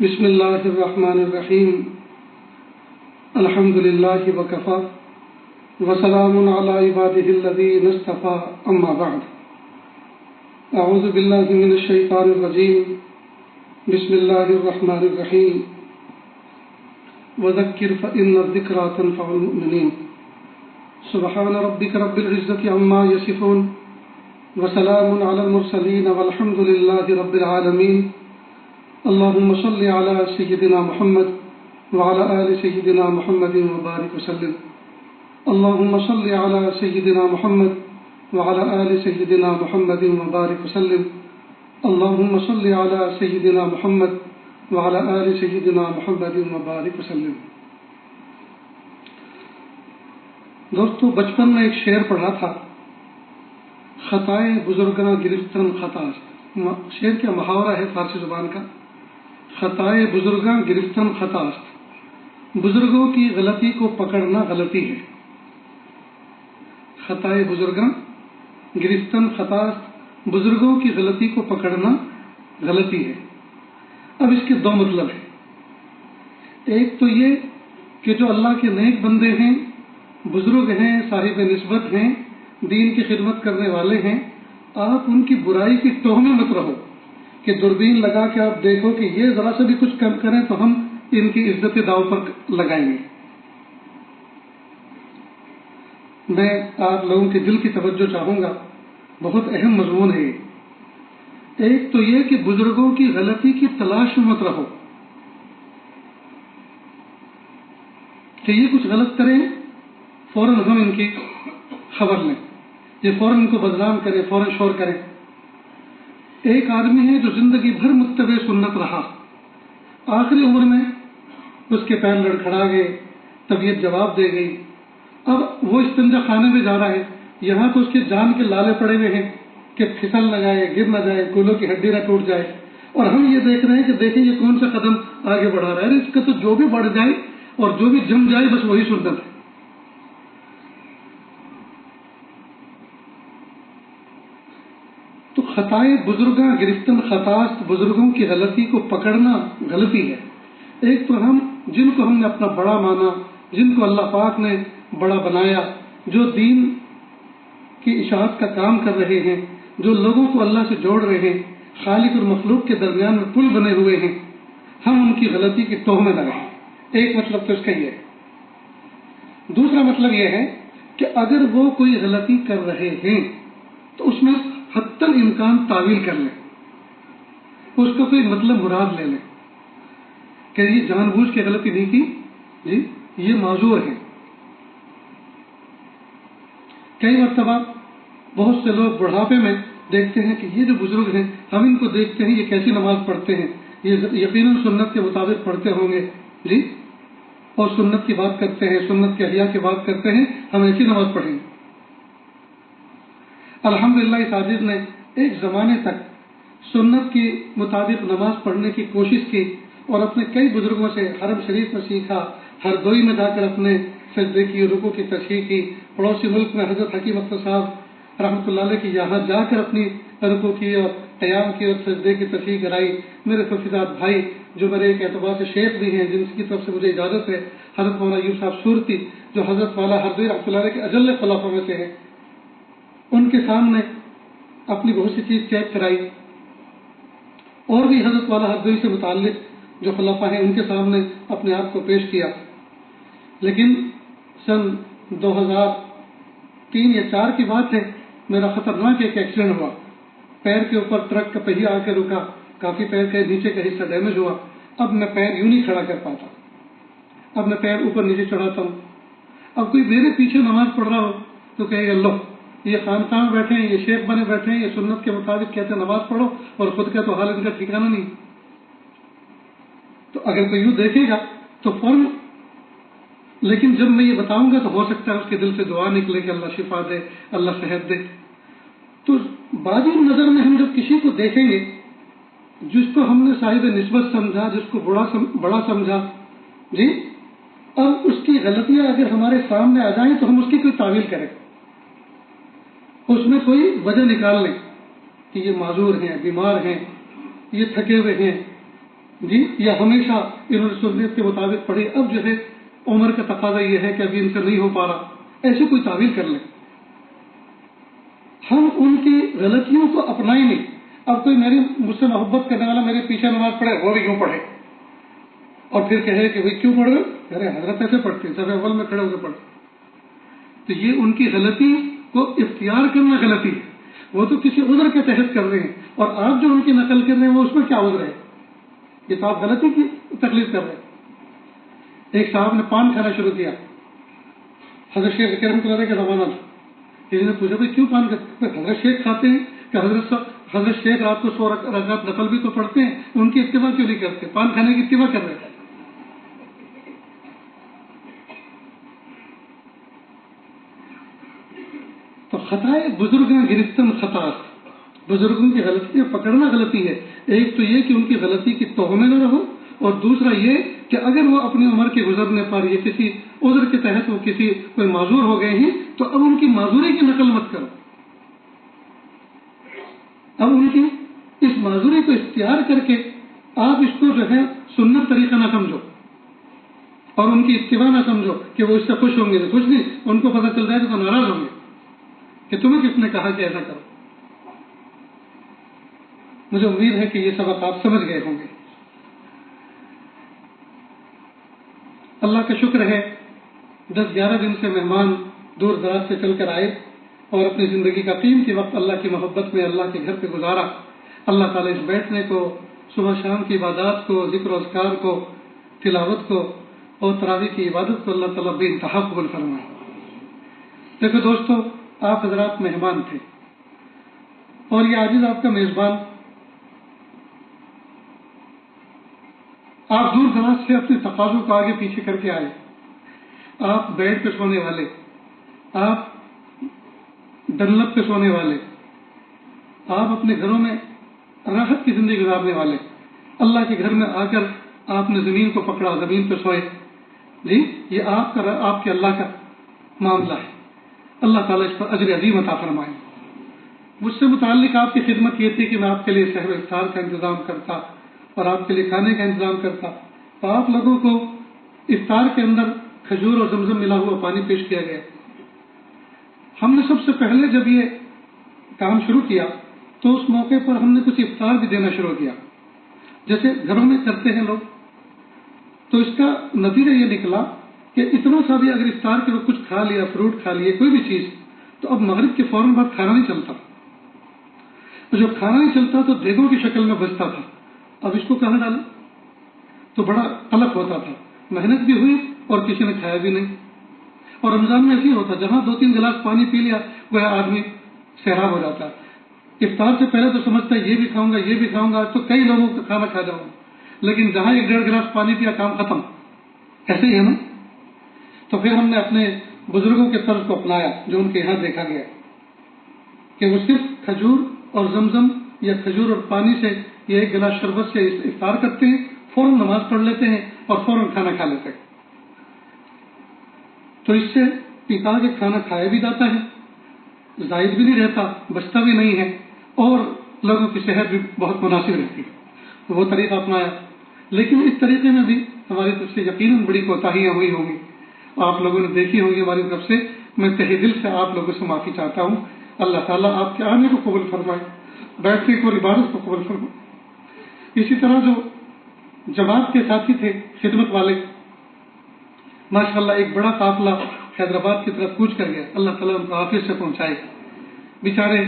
بسم اللہ الرحمن الرحیم الحمد للہ وکفا وسلام علی عبادہ الذین اصطفیٰ اما بعد اعوذ باللہ من الشیطان الرجیم بسم اللہ الرحمن الرحیم وذکر فإن الذکریٰ تنفع المؤمنین سبحان ربک رب العزة عما یصفون وسلام علی المرسلین والحمد للہ رب العالمین اللهم صل على سيدنا محمد وعلى آل سيدنا محمد وبارك وسلم اللهم صل على سيدنا محمد وعلى آل سيدنا محمد وبارك وسلم اللهم صل على سيدنا محمد وعلى آل سيدنا محمد وبارك وسلم۔ دوستو، بچپن میں ایک شعر پڑھا تھا، خطائے بزرگاں گرفتن خطا۔ شعر کا محاورہ ہے فارسی زبان کا، خطائے بزرگاں گرفتن خطا است، بزرگوں کی غلطی کو پکڑنا غلطی ہے۔ خطائے بزرگاں گرفتن خطا است، بزرگوں کی غلطی کو پکڑنا غلطی ہے۔ اب اس کے دو مطلب ہیں۔ ایک تو یہ کہ جو اللہ کے نیک بندے ہیں، بزرگ ہیں، صاحب نسبت ہیں، دین کی خدمت کرنے والے ہیں، آپ ان کی برائی کی ٹوہ میں مت رہو کہ دوربین لگا کے آپ دیکھو کہ یہ ذرا سا بھی کچھ کم کریں تو ہم ان کی عزت داؤ پر لگائیں گے۔ میں آپ لوگوں کے دل کی توجہ چاہوں گا، بہت اہم مضمون ہے یہ۔ ایک تو یہ کہ بزرگوں کی غلطی کی تلاش میں مت رہو کہ یہ کچھ غلط کریں، فوراً ہم ان کی خبر لیں، یہ فوراً ان کو بدنام کریں، فوراً شور کریں۔ ایک آدمی ہے جو زندگی بھر متبع سنت رہا، آخری عمر میں اس کے پیر لڑکھڑا گئے، طبیعت جواب دے گئی، اب وہ استنجا خانے میں جا رہا ہے، یہاں تو اس کے جان کے لالے پڑے ہوئے ہیں کہ پھسل نہ جائے، گر نہ جائے، کولوں کی ہڈی نہ ٹوٹ جائے، اور ہم یہ دیکھ رہے ہیں کہ دیکھیں یہ کون سا قدم آگے بڑھا رہا ہے، اس کا تو جو بھی بڑھ جائے اور جو بھی جم جائے بس وہی سنت ہے۔ تو خطائے بزرگاں گرفتن خطاست، بزرگوں کی غلطی کو پکڑنا غلطی ہے۔ ایک تو جن کو ہم نے اپنا بڑا مانا، جن کو اللہ پاک نے بڑا بنایا، جو دین کی اشاعت کا کام کر رہے ہیں، جو لوگوں کو اللہ سے جوڑ رہے ہیں، خالق اور مخلوق کے درمیان میں پل بنے ہوئے ہیں، ہم ان کی غلطی کی ٹوہ میں نہ رہیں۔ ایک مطلب تو اس کا یہ ہے۔ دوسرا مطلب یہ ہے کہ اگر وہ کوئی غلطی کر رہے ہیں تو اس میں حتی الامکان تعویل کر لیں، اس کو کوئی مطلب مراد لے لیں کہ یہ جان بوجھ کے غلطی نہیں کی، جی یہ معذور ہے۔ کئی مرتبہ بہت سے لوگ بڑھاپے میں دیکھتے ہیں کہ یہ جو بزرگ ہیں، ہم ان کو دیکھتے ہیں یہ کیسی نماز پڑھتے ہیں، یہ یقیناً سنت کے مطابق پڑھتے ہوں گے، جی اور سنت کی بات کرتے ہیں، سنت کے احیاء کی بات کرتے ہیں، ہم ایسی نماز پڑھیں گے۔ الحمدللہ اس عاجز نے ایک زمانے تک سنت کے مطابق نماز پڑھنے کی کوشش کی اور اپنے کئی بزرگوں سے حرم شریف میں سیکھا، ہردوئی میں جا کر اپنے سجدے کی، رکوع کی تشریح کی، پڑوسی ملک میں حضرت حکیم اختر صاحب رحمۃ اللہ علیہ کی یہاں جا کر اپنی رکوع کی اور قیام کی اور سجدے کی تشریح کرائی۔ میرے حفیظات بھائی جو میرے ایک اعتبار سے شیخ بھی ہیں، جن کی طرف سے مجھے اجازت ہے، حضرت مولانا ایوب صاحب صورتی جو حضرت والا ہردوئی رحمۃ اللہ علیہ کے اجل خلفاء میں سے ہیں، ان کے سامنے اپنی بہت سی چیز چیک کرائی، اور بھی حضرت والا ہردوئی سے متعلق جو خلفاء ہیں ان کے سامنے اپنے آپ کو پیش کیا۔ لیکن سن 2003 یا 4 کی بات ہے، میرا خطرناک ایک ایکسیڈنٹ ہوا، پیر کے اوپر ٹرک کا پہیہ آ کے رکا، کافی پیر کا نیچے کا حصہ ڈیمیج ہوا۔ اب میں پیر یوں نہیں کھڑا کر پاتا، اب میں پیر اوپر نیچے چڑھاتا ہوں۔ اب کوئی میرے پیچھے نماز پڑھ رہا ہو تو کہے گا لو یہ خانقاہ میں بیٹھے ہیں، یہ شیخ بنے بیٹھے ہیں، یہ سنت کے مطابق کہتے ہیں نماز پڑھو، اور خود کا تو حال ان کا ٹھکانہ نہیں۔ تو اگر کوئی یوں دیکھے گا تو فوراً، لیکن جب میں یہ بتاؤں گا تو ہو سکتا ہے اس کے دل سے دعا نکلے کہ اللہ شفا دے، اللہ صحت دے۔ تو بازی نظر میں ہم جب کسی کو دیکھیں گے جس کو ہم نے صاحب نسبت سمجھا، جس کو بڑا سمجھا، جی اب اس کی غلطیاں اگر ہمارے سامنے آ جائیں تو ہم اس کی کوئی تعویل کریں، اس میں کوئی وجہ نکال لیں کہ یہ معذور ہیں، بیمار ہیں، یہ تھکے ہوئے ہیں، جی یا ہمیشہ انہوں نے سنت کے مطابق پڑھی، اب جو ہے عمر کا تقاضا یہ ہے کہ ابھی ان سے نہیں ہو پا رہا، ایسی کوئی تعویل کر لیں۔ ہم ان کی غلطیوں کو اپنائیں نہیں۔ اب کوئی مجھ سے محبت کرنے والا میرے پیچھے نماز پڑھے، وہ بھی کیوں پڑھے، اور پھر کہے کہ بھائی کیوں پڑھ رہے، ارے حضرت ایسے پڑھتے ہیں، سب اول میں کھڑے ہو کے پڑھتے۔ تو یہ ان کی غلطی کو اختیار کرنا غلطی ہے، وہ تو کسی عذر کے تحت کر رہے ہیں، اور آپ جو ان کی نقل کر رہے ہیں وہ اس میں کیا عذر ہے؟ یہ تو آپ غلطی کی تکلیف کر رہے ہیں۔ ایک صاحب نے پان کھانا شروع کیا، حضرت شیخ کرم کے زمانہ تھا، کسی نے پوچھا بھائی کیوں پان کرتے؟ حضرت شیخ کھاتے ہیں کہ حضرت شیخ رات کو 100 رکعت نفل بھی تو پڑھتے ہیں، ان کی اتباع کیوں نہیں کرتے؟ پان کھانے کی اتباع کر رہے ہیں۔ تو خطائے بزرگاں گرفتن خطا، بزرگوں کی غلطیاں پکڑنا غلطی ہے۔ ایک تو یہ کہ ان کی غلطی کی توہہ میں نہ رہو، اور دوسرا یہ کہ اگر وہ اپنی عمر کے گزرنے پر یا کسی عذر کے تحت وہ کوئی معذور ہو گئے ہیں تو اب ان کی معذوری کی نقل مت کرو، اب ان کی اس معذوری کو اختیار کر کے آپ اس کو جو ہے سنت طریقہ نہ سمجھو، اور ان کی اتباع نہ سمجھو کہ وہ اس سے خوش ہوں گے، خوش نہیں، ان کو پتہ چل جائے گا تو ناراض ہوں گے کہ تمہیں کس نے کہا کہ ایسا کرو۔ مجھے امید ہے کہ یہ سبق آپ سمجھ گئے ہوں گے۔ اللہ کا شکر ہے 10-11 دن سے مہمان دور دراز سے چل کر آئے اور اپنی زندگی کا قیمتی وقت اللہ کی محبت میں اللہ کے گھر پہ گزارا۔ اللہ تعالیٰ اس بیٹھنے کو، صبح شام کی عبادات کو، ذکر و اذکار کو، تلاوت کو اور تراویح کی عبادت کو اللہ تعالیٰ بے انتہا قبول فرمائے۔ دیکھو دوستو، آپ حضرات مہمان تھے اور یہ عاجز آپ کا میزبان، آپ دور دراز سے اپنے تقاضوں کو آگے پیچھے کر کے آئے، آپ بیڈ پہ سونے والے، آپ ڈنلپ پہ سونے والے، آپ اپنے گھروں میں راحت کی زندگی گزارنے والے، اللہ کے گھر میں آ کر آپ نے زمین کو پکڑا، زمین پہ سوئے، جی یہ آپ کے اللہ کا معاملہ ہے۔ اللہ تعالیٰ اس پر اجر عظیم عطا فرمائے۔ مجھ سے متعلق آپ کی خدمت یہ تھی کہ میں آپ کے لیے سحر و افطار کا انتظام کرتا اور آپ کے لیے کھانے کا انتظام کرتا، تو آپ لوگوں کو افطار کے اندر کھجور اور زمزم ملا ہوا پانی پیش کیا گیا۔ ہم نے سب سے پہلے جب یہ کام شروع کیا تو اس موقع پر ہم نے کچھ افطار بھی دینا شروع کیا، جیسے گھروں میں کرتے ہیں لوگ۔ تو اس کا نتیجہ یہ نکلا کہ اتنا سا بھی اگر افطار کے وقت کچھ کھا لیا، فروٹ کھا لیے، کوئی بھی چیز، تو اب مغرب کے فوراً بعد کھانا نہیں چلتا۔ جو کھانا نہیں چلتا تو دیگوں کی شکل میں بچتا تھا، اب اس کو کہاں ڈالیں؟ تو بڑا قلق ہوتا تھا، محنت بھی ہوئی اور کسی نے کھایا بھی نہیں۔ اور رمضان میں ایسے ہی ہوتا، جہاں 2-3 گلاس پانی پی لیا وہ آدمی سیراب ہو جاتا۔ افطار سے پہلے تو سمجھتا ہے یہ بھی کھاؤں گا، یہ بھی کھاؤں گا، آج تو کئی لوگوں کا کھانا کھا جاؤں گا، لیکن جہاں 1-1.5 گلاس پانی پیا کام ختم۔ ایسے ہی ہے نا؟ تو پھر ہم نے اپنے بزرگوں کے طرز کو اپنایا جو ان کے یہاں دیکھا گیا کہ وہ صرف کھجور اور زمزم یا کھجور اور پانی سے یا 1 گلاس شربت سے افطار کرتے ہیں، فوراً نماز پڑھ لیتے ہیں اور فوراً کھانا کھا لیتے ہیں۔ تو اس سے پکا کے کھانا کھایا بھی جاتا ہے، زائد بھی نہیں رہتا، بچتا بھی نہیں ہے، اور لوگوں کی صحت بھی بہت مناسب رہتی ہے۔ تو وہ طریقہ اپنایا، لیکن اس طریقے میں بھی ہماری طرف سے یقیناً بڑی کوتاہیاں ہوئی ہوں گی، آپ لوگوں نے دیکھی ہوگی ہماری طرف سے۔ میں تہہ دل سے آپ لوگوں سے معافی چاہتا ہوں۔ اللہ تعالیٰ آپ کے آنے کو قبول فرمائے، بیٹھنے کو اور عبادت کو قبول فرمائے۔ اسی طرح جو جماعت کے ساتھی تھے، خدمت والے، ماشاءاللہ ایک بڑا قافلہ حیدرآباد کی طرف کوچ کر گیا، اللہ تعالیٰ ان کو عافیت سے پہنچائے۔ بیچارے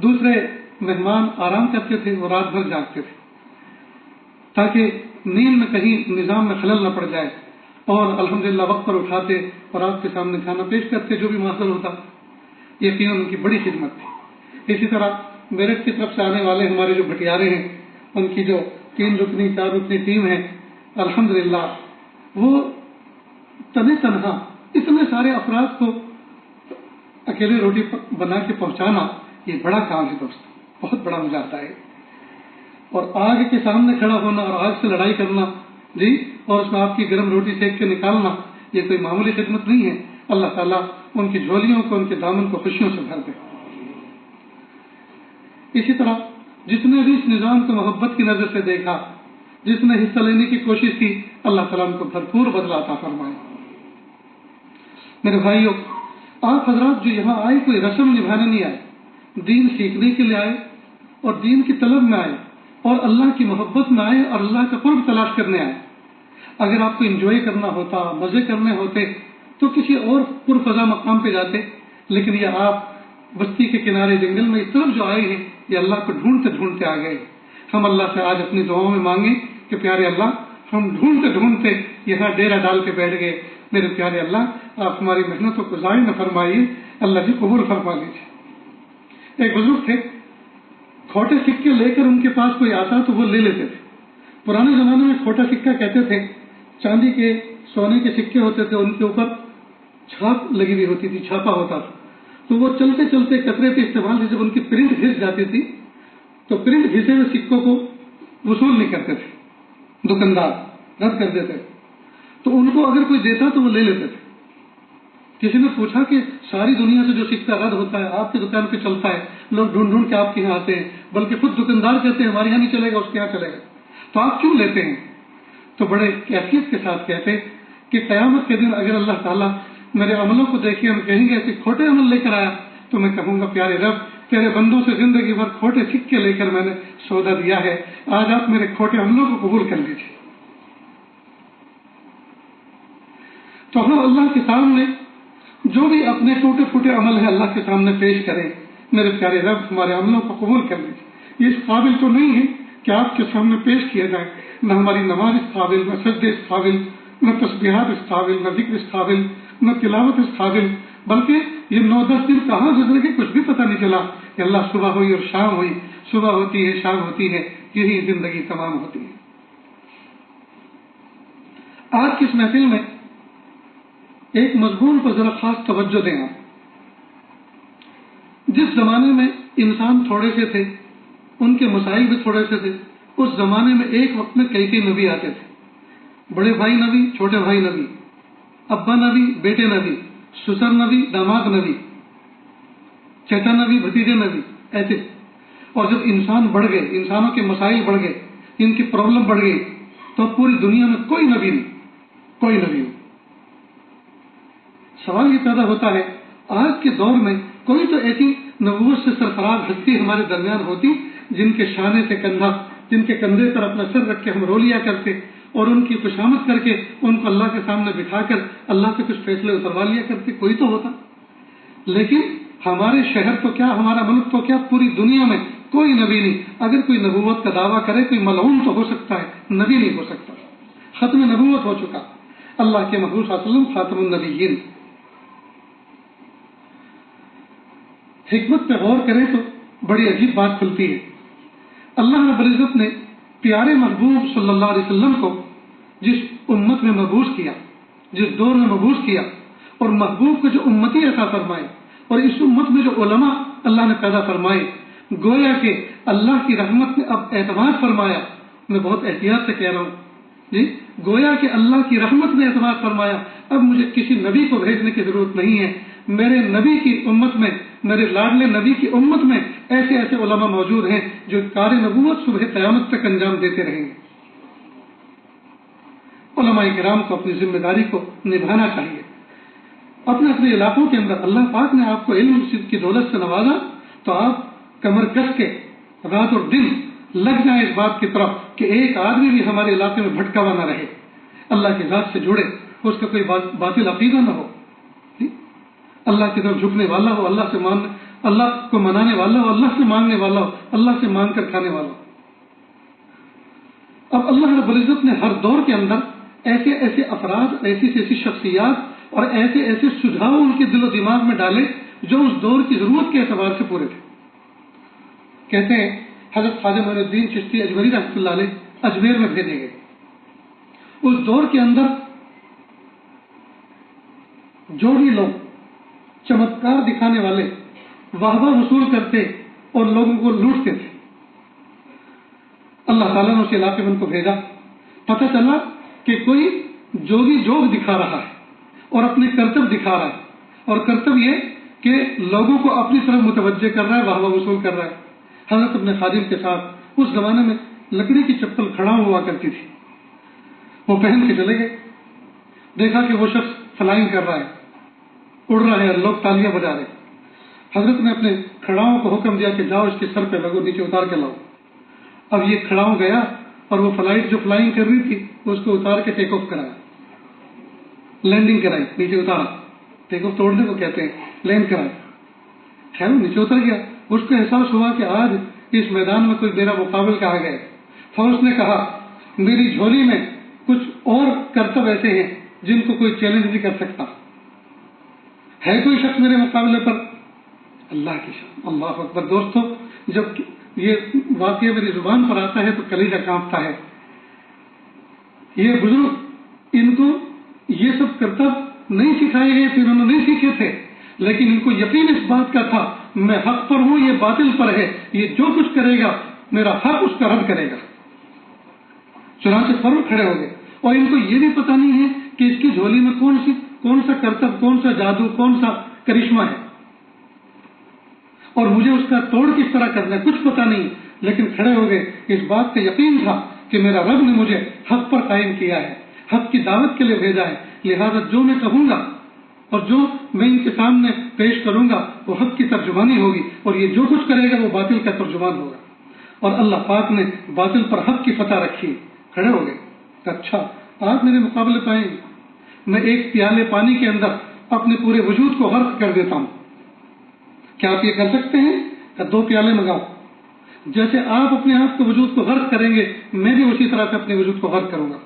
دوسرے مہمان آرام کرتے تھے، وہ رات بھر جاگتے تھے تاکہ نیند میں کہیں نظام میں خلل نہ پڑ جائے، اور الحمدللہ وقت پر اٹھاتے اور آپ کے سامنے کھانا پیش کرتے جو بھی محصول ہوتا۔ یقیناً ان کی بڑی خدمت تھی۔ اسی طرح میرٹھ کی طرف سے آنے والے ہمارے جو بھٹیارے ہیں، ان کی جو 3 رکنی 4 رکنی ٹیم ہے، الحمدللہ وہ تنہا اتنے سارے افراد کو اکیلے روٹی بنا کے پہنچانا، یہ بڑا کام ہے دوست، بہت بڑا مجاہدہ ہے۔ اور آگ کے سامنے کھڑا ہونا اور آگ سے لڑائی کرنا، جی، اور اس میں آپ کی گرم روٹی سیک کے نکالنا، یہ کوئی معمولی خدمت نہیں ہے۔ اللہ تعالیٰ ان کی جھولیوں کو، ان کے دامن کو خوشیوں سے بھر دے۔ اسی طرح جتنے بھی اس نظام کو محبت کی نظر سے دیکھا، جس نے حصہ لینے کی کوشش کی اللہ تعالیٰ ان کو بھرپور بدلہ عطا فرمائے۔ میرے بھائیوں، آپ حضرات جو یہاں آئے کوئی رسم نبھانے نہیں آئے، دین سیکھنے کے لیے آئے اور دین کی طلب میں آئے اور اللہ کی محبت میں آئے اور اللہ کا قرب تلاش کرنے آئے۔ اگر آپ کو انجوائے کرنا ہوتا، مزے کرنے ہوتے تو کسی اور پرفضا مقام پہ جاتے، لیکن یہ آپ بستی کے کنارے جنگل میں اس طرف جو آئے ہیں، یہ اللہ کو ڈھونڈتے ڈھونڈتے آ گئے۔ ہم اللہ سے آج اپنی دعاؤں میں مانگیں کہ پیارے اللہ، ہم ڈھونڈتے ڈھونڈتے یہاں ڈیرا ڈال کے بیٹھ گئے، میرے پیارے اللہ آپ ہماری محنتوں کو ضائع نہ فرمائیے، اللہ جی قبول فرما لیجیے۔ ایک بزرگ تھے، کھوٹے سکے لے کر ان کے پاس کوئی آتا تو وہ لے لیتے تھے۔ پرانے زمانے میں کھوٹا سکہ کہتے تھے، چاندی کے سونے کے سکے ہوتے تھے، ان کے اوپر چھاپ لگی ہوئی ہوتی تھی، چھاپا ہوتا تھا، تو وہ چلتے چلتے قطرے کے استعمال سے جب ان کی پرنٹ گھس جاتی تھی تو پرنٹ گھسے ہوئے سکوں کو وصول نہیں کرتے تھے، دکاندار رد کر دیتے، تو ان کو اگر کوئی دیتا تو وہ لے لیتے تھے۔ کسی نے پوچھا کہ ساری دنیا سے جو سکہ رد ہوتا ہے آپ کی دکان پہ چلتا ہے، لوگ ڈھونڈ ڈھونڈ کے آپ کے یہاں آتے ہیں، بلکہ خود دکاندار کہتے ہیں ہمارے یہاں نہیں چلے گا، اس کے یہاں چلے گا، تو آپ کیوں لیتے ہیں؟ تو بڑے کیفیت کے ساتھ کہتے کہ قیامت کے دن اگر اللہ تعالیٰ میرے عملوں کو دیکھے ہم کہیں گے کہ کھوٹے عمل لے کر آیا، تو میں کہوں گا پیارے رب تیرے بندوں سے زندگی بھر کھوٹے سکے لے کر میں نے سودا دیا ہے، آج آپ میرے کھوٹے عملوں کو قبول کر لیجیے۔ تو ہم اللہ کے سامنے جو بھی اپنے ٹوٹے پھوٹے عمل ہے اللہ کے سامنے پیش کریں، میرے پیارے رب ہمارے عملوں کو قبول کر لیجیے۔ یہ اس قابل تو نہیں ہے کہ آپ کے سامنے پیش کیا جائے، نہ ہماری نماز اس قابل، نہ سجدے اس قابل، نہ تسبیحات اس قابل، نہ ذکر اس قابل، نہ تلاوت اس قابل، بلکہ یہ 9-10 دن کہاں گزر گئے کچھ بھی پتہ نہیں چلا کہ اللہ صبح ہوئی اور شام ہوئی، صبح ہوتی ہے شام ہوتی ہے، یہی زندگی تمام ہوتی ہے۔ آج کی اس محفل میں ایک مضمون پر ذرا خاص توجہ دیں آپ۔ جس زمانے میں انسان تھوڑے سے تھے، ان کے مسائل بھی تھوڑے سے تھے، اس زمانے میں ایک وقت میں کئی نبی آتے تھے، بڑے بھائی نبی، چھوٹے بھائی نبی، ابا نبی، بیٹے نبی، سسر نبی، داماد نبی، چچا نبی، بھتیجے نبی، ایسے۔ اور جب انسان بڑھ گئے، انسانوں کے مسائل بڑھ گئے، ان کی پرابلم بڑھ گئی، تو پوری دنیا میں کوئی نبی نہیں، کوئی نبی نہیں۔ سوال یہ پیدا ہوتا ہے آج کے دور میں کوئی تو ایسی نبوت سے سرفراز ہستی ہمارے درمیان ہوتی جن کے شانے سے کندھا، جن کے کندھے پر اپنا سر رکھ کے ہم رو لیا کرتے اور ان کی خوشامد کر کے ان کو اللہ کے سامنے بٹھا کر اللہ سے کچھ فیصلے اتروا لیا کرتے، کوئی تو ہوتا۔ لیکن ہمارے شہر تو کیا، ہمارا ملک تو کیا، پوری دنیا میں کوئی نبی نہیں۔ اگر کوئی نبوت کا دعویٰ کرے کوئی ملعون تو ہو سکتا ہے، نبی نہیں ہو سکتا۔ ختم نبوت ہو چکا، اللہ کے محبوب صلی اللہ علیہ وسلم خاتم النبیین۔ حکمت پہ غور کریں تو بڑی عجیب بات کھلتی ہے۔ اللہ رب العزت نے پیارے محبوب صلی اللہ علیہ وسلم کو جس امت میں مبعوث کیا، جس دور میں مبعوث کیا، اور محبوب کو جو امتی عطا فرمائے، اور اس امت میں جو علماء اللہ نے پیدا فرمائے، گویا کہ اللہ کی رحمت نے اب اعتماد فرمایا۔ میں بہت احتیاط سے کہہ رہا ہوں جی، گویا کہ اللہ کی رحمت نے اعتماد فرمایا، اب مجھے کسی نبی کو بھیجنے کی ضرورت نہیں ہے، میرے نبی کی امت میں، میرے لاڈلے نبی کی امت میں ایسے ایسے علماء موجود ہیں جو کار نبوت صبح قیامت تک انجام دیتے رہیں گے۔ علماء کرام کو اپنی ذمہ داری کو نبھانا چاہیے۔ اپنے اپنے علاقوں کے اندر اللہ پاک نے آپ کو علم کی دولت سے نوازا، تو آپ کمر کس کے رات اور دن لگ جائیں اس بات کی طرف کہ ایک آدمی بھی ہمارے علاقے میں بھٹکا ہوا نہ رہے، اللہ کی ذات سے جڑے، اس کا کوئی باطل عقیدہ نہ ہو، اللہ کی طرف جھکنے والا ہو، اللہ کو منانے والا ہو، اللہ سے مانگنے والا ہو، اللہ سے مانگ کر کھانے والا ہو۔ اب اللہ رب العزت نے ہر دور کے اندر ایسے ایسے افراد، ایسی ایسی شخصیات اور ایسے ایسے سجھاؤ ان کے دل و دماغ میں ڈالے جو اس دور کی ضرورت کے اعتبار سے پورے تھے۔ کہتے ہیں حضرت خواجہ معین الدین چشتی اجمیری رحمۃ اللہ علیہ اجمیر میں بھیجے گئے۔ اس دور کے اندر جو بھی لوگ چمتکار دکھانے والے واہ واہ وصول کرتے اور لوگوں کو لوٹتے تھے، اللہ تعالیٰ نے اس علاقے میں ان کو بھیجا۔ پتہ چلا کہ کوئی جوگی جوگ دکھا رہا ہے اور اپنے کرتب دکھا رہا ہے، اور کرتب یہ کہ لوگوں کو اپنی طرف متوجہ کر رہا ہے، واہ واہ وصول کر رہا ہے۔ حضرت اپنے خادم کے ساتھ، اس زمانے میں لکڑی کی چپل کھڑا ہوا کرتی تھی، وہ پہن کے چلے گئے. دیکھا کہ وہ شخص فلائنگ کر رہا ہے، اڑ رہا ہے، لوگ تالیاں بجا رہے. حضرت نے اپنے کھڑاؤں کو حکم دیا کہ جاؤ اس کے سر پہ لگو، نیچے اتار کے لاؤ. اب یہ کھڑاؤں گیا اور وہ فلائٹ جو فلائنگ کر رہی تھی اس کو اتار کے ٹیک آف کرایا، لینڈنگ کرائی، نیچے اتارا. ٹیک آف توڑنے کو کہتے ہیں، لینڈ کرایا. خیر وہ نیچے اتر گیا. اس کو احساس ہوا کہ آج اس میدان میں کوئی میرا مقابل کہا گیا. اور اس نے کہا میری جھولی میں کچھ اور کرتب ایسے ہیں جن کو کوئی چیلنج نہیں کر سکتا. ہے کوئی شخص میرے مقابلے پر؟ اللہ کی شان، اللہ اکبر. دوستو، جب یہ واقعہ میری زبان پر آتا ہے تو کلیجہ کانپتا ہے. یہ بزرگ، ان کو یہ سب کرتب نہیں سکھائے گئے تھے، انہوں نے نہیں سیکھے تھے، لیکن ان کو یقین اس بات کا تھا میں حق پر ہوں، یہ باطل پر ہے، یہ جو کچھ کرے گا میرا حق اس کا رد کرے گا. چنانچہ فوراً کھڑے ہو گئے. اور ان کو یہ بھی پتہ نہیں ہے کہ اس کی جھولی میں کون سا کرتب، کون سا جادو، کون سا کرشمہ ہے، اور مجھے اس کا توڑ کس طرح کرنا ہے، کچھ پتہ نہیں. لیکن کھڑے ہو گئے. اس بات کا یقین تھا کہ میرا رب نے مجھے حق پر قائم کیا ہے، حق کی دعوت کے لیے بھیجا ہے، لہذا جو میں کہوں گا اور جو میں ان کے سامنے پیش کروں گا وہ حق کی ترجمانی ہوگی، اور یہ جو کچھ کرے گا وہ باطل کا ترجمان ہوگا. اور اللہ پاک نے باطل پر حق کی فتح رکھی. کھڑے ہو گئے. اچھا آپ میرے مقابلے پائیں گے، میں ایک پیالے پانی کے اندر اپنے پورے وجود کو غرق کر دیتا ہوں. کیا آپ یہ کر سکتے ہیں؟ کہ 2 پیالے منگاؤ. جیسے آپ اپنے آپ کے وجود کو غرق کریں گے میں بھی اسی طرح سے اپنے وجود کو غرق کروں گا.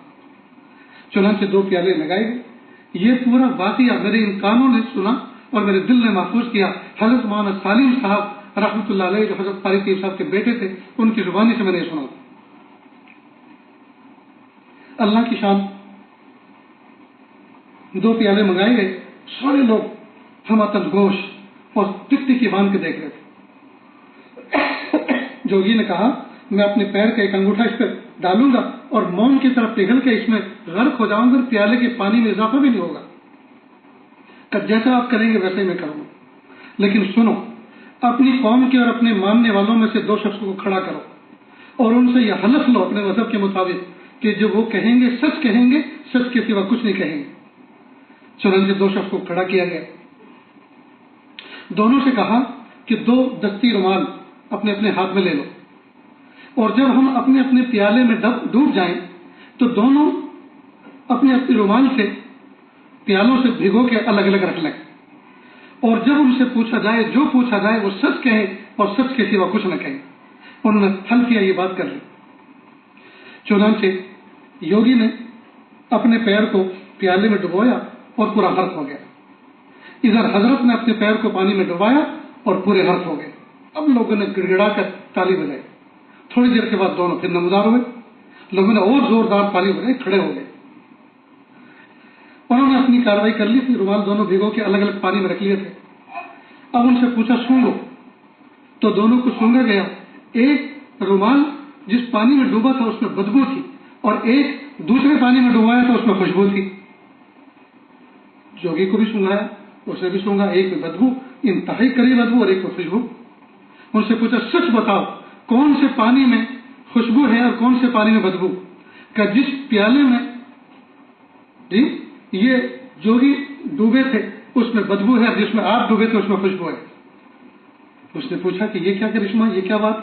چنانچہ 2 پیالے لگائے گئے. یہ پورا واقعہ میرے ان کانوں نے سنا اور میرے دل نے محفوظ کیا. حضرت مولانا سالم صاحب رحمۃ اللہ علیہ، جو حضرت قاری پیر صاحب کے بیٹے تھے، ان کی زبانی سے میں نے سنا. اللہ کی شان. 2 پیالے منگائے گئے. سارے لوگ ہماتن گوش اور ٹکٹکی باندھ کے دیکھ رہے تھے. جوگی نے کہا میں اپنے پیر کا ایک انگوٹھا اس پہ ڈالوں گا اور موم کی طرف پگھل کے اس میں غرق ہو جاؤں گا، پیالے کے پانی میں اضافہ بھی نہیں ہوگا. کہ جیسا آپ کریں گے ویسے ہی میں کروں گا. لیکن سنو، اپنی قوم کے اور اپنے ماننے والوں میں سے 2 شخصوں کو کھڑا کرو اور ان سے یہ حلف لو اپنے مذہب کے مطابق کہ جو وہ کہیں گے سچ کہیں گے، سچ کے سوا کچھ نہیں کہیں گے. چنانچہ 2 شخص کو کھڑا کیا گیا. دونوں سے کہا کہ 2 دستی رومال اپنے اپنے ہاتھ میں لے لو، اور جب ہم اپنے اپنے پیالے میں ڈوب جائیں تو دونوں اپنے اپنے رومال سے پیالوں سے بھگو کے الگ الگ رکھ لیں، اور جب ان سے پوچھا جائے، جو پوچھا جائے وہ سچ کہیں اور سچ کے سوا کچھ نہ کہیں. انہوں نے حل کیا، یہ بات کر لی. چنانچہ یوگی نے اپنے پیر کو پیالے میں ڈبویا اور پورا غرق ہو گیا. ادھر حضرت نے اپنے پیر کو پانی میں ڈبایا اور پورے غرق ہو گئے. اب لوگوں نے گڑ گڑا کر تالی بجائی. تھوڑی دیر کے بعد دونوں پھر نمودار ہوئے. لوگوں نے اور زوردار تالی بجائی، کھڑے ہو گئے. انہوں نے اپنی کاروائی کر لی تھی. رومال دونوں بھگو کے الگ الگ پانی میں رکھ لیے تھے. اب ان سے پوچھا سونگو، تو دونوں کو سونگا گیا. ایک رومال جس پانی میں ڈوبا تھا اس میں بدبو تھی، اور ایک دوسرے پانی میں ڈبوایا تھا اس میں خوشبو تھی. جوگی کو بھی سونگایا، اسے بھی سونگا. ایک میں بدبو، انتہائی قریب بدبو، اور ایک میں خوشبو. ان سے پوچھا سچ بتاؤ کون سے پانی میں خوشبو ہے اور کون سے پانی میں بدبو؟ کہ جس پیالے میں جی یہ جوگی ڈوبے تھے اس میں بدبو ہے، اور جس میں آپ ڈوبے تھے اس میں خوشبو ہے. اس نے پوچھا کہ یہ کیا کرشمہ، یہ کیا بات؟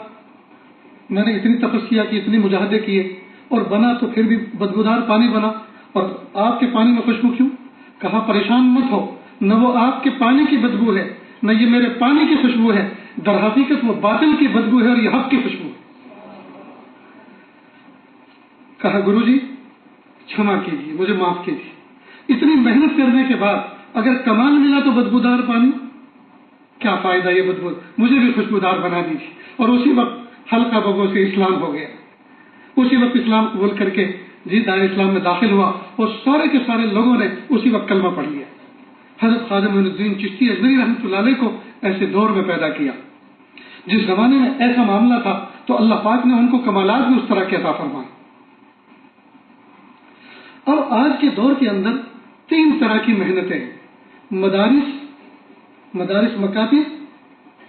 میں نے اتنی تپس کیا کہ اتنی مجاہدے کیے اور بنا تو پھر بھی بدبودار پانی بنا، اور آپ کے پانی میں خوشبو کیوں؟ کہا پریشان مت ہو، نہ وہ آپ کے پانی کی بدبو ہے نہ یہ میرے پانی کی خوشبو ہے، در حقیقت وہ باطل کی بدبو ہے اور یہ حق کی خوشبو ہے. کہا گرو جی چھما کیجیے، مجھے معاف کیجیے، اتنی محنت کرنے کے بعد اگر کمال ملا تو بدبودار پانی، کیا فائدہ یہ بدبو، مجھے بھی خوشبودار بنا دیجیے. اور اسی وقت حلقہ بگو سے اسلام ہو گیا. اسی وقت اسلام قبول کر کے دار اسلام میں داخل ہوا اور سارے کے سارے لوگوں نے اسی وقت کلمہ پڑھ لیا. حضرت خواجہ معین الدین چشتی اجمیری رحمۃ اللہ علیہ کو ایسے دور میں پیدا کیا جس زمانے میں ایسا معاملہ تھا تو اللہ پاک نے ان کو کمالات بھی اس طرح کے عطا فرمائے. اب آج کے دور کے اندر 3 طرح کی محنتیں ہیں: مدارس مکاتب،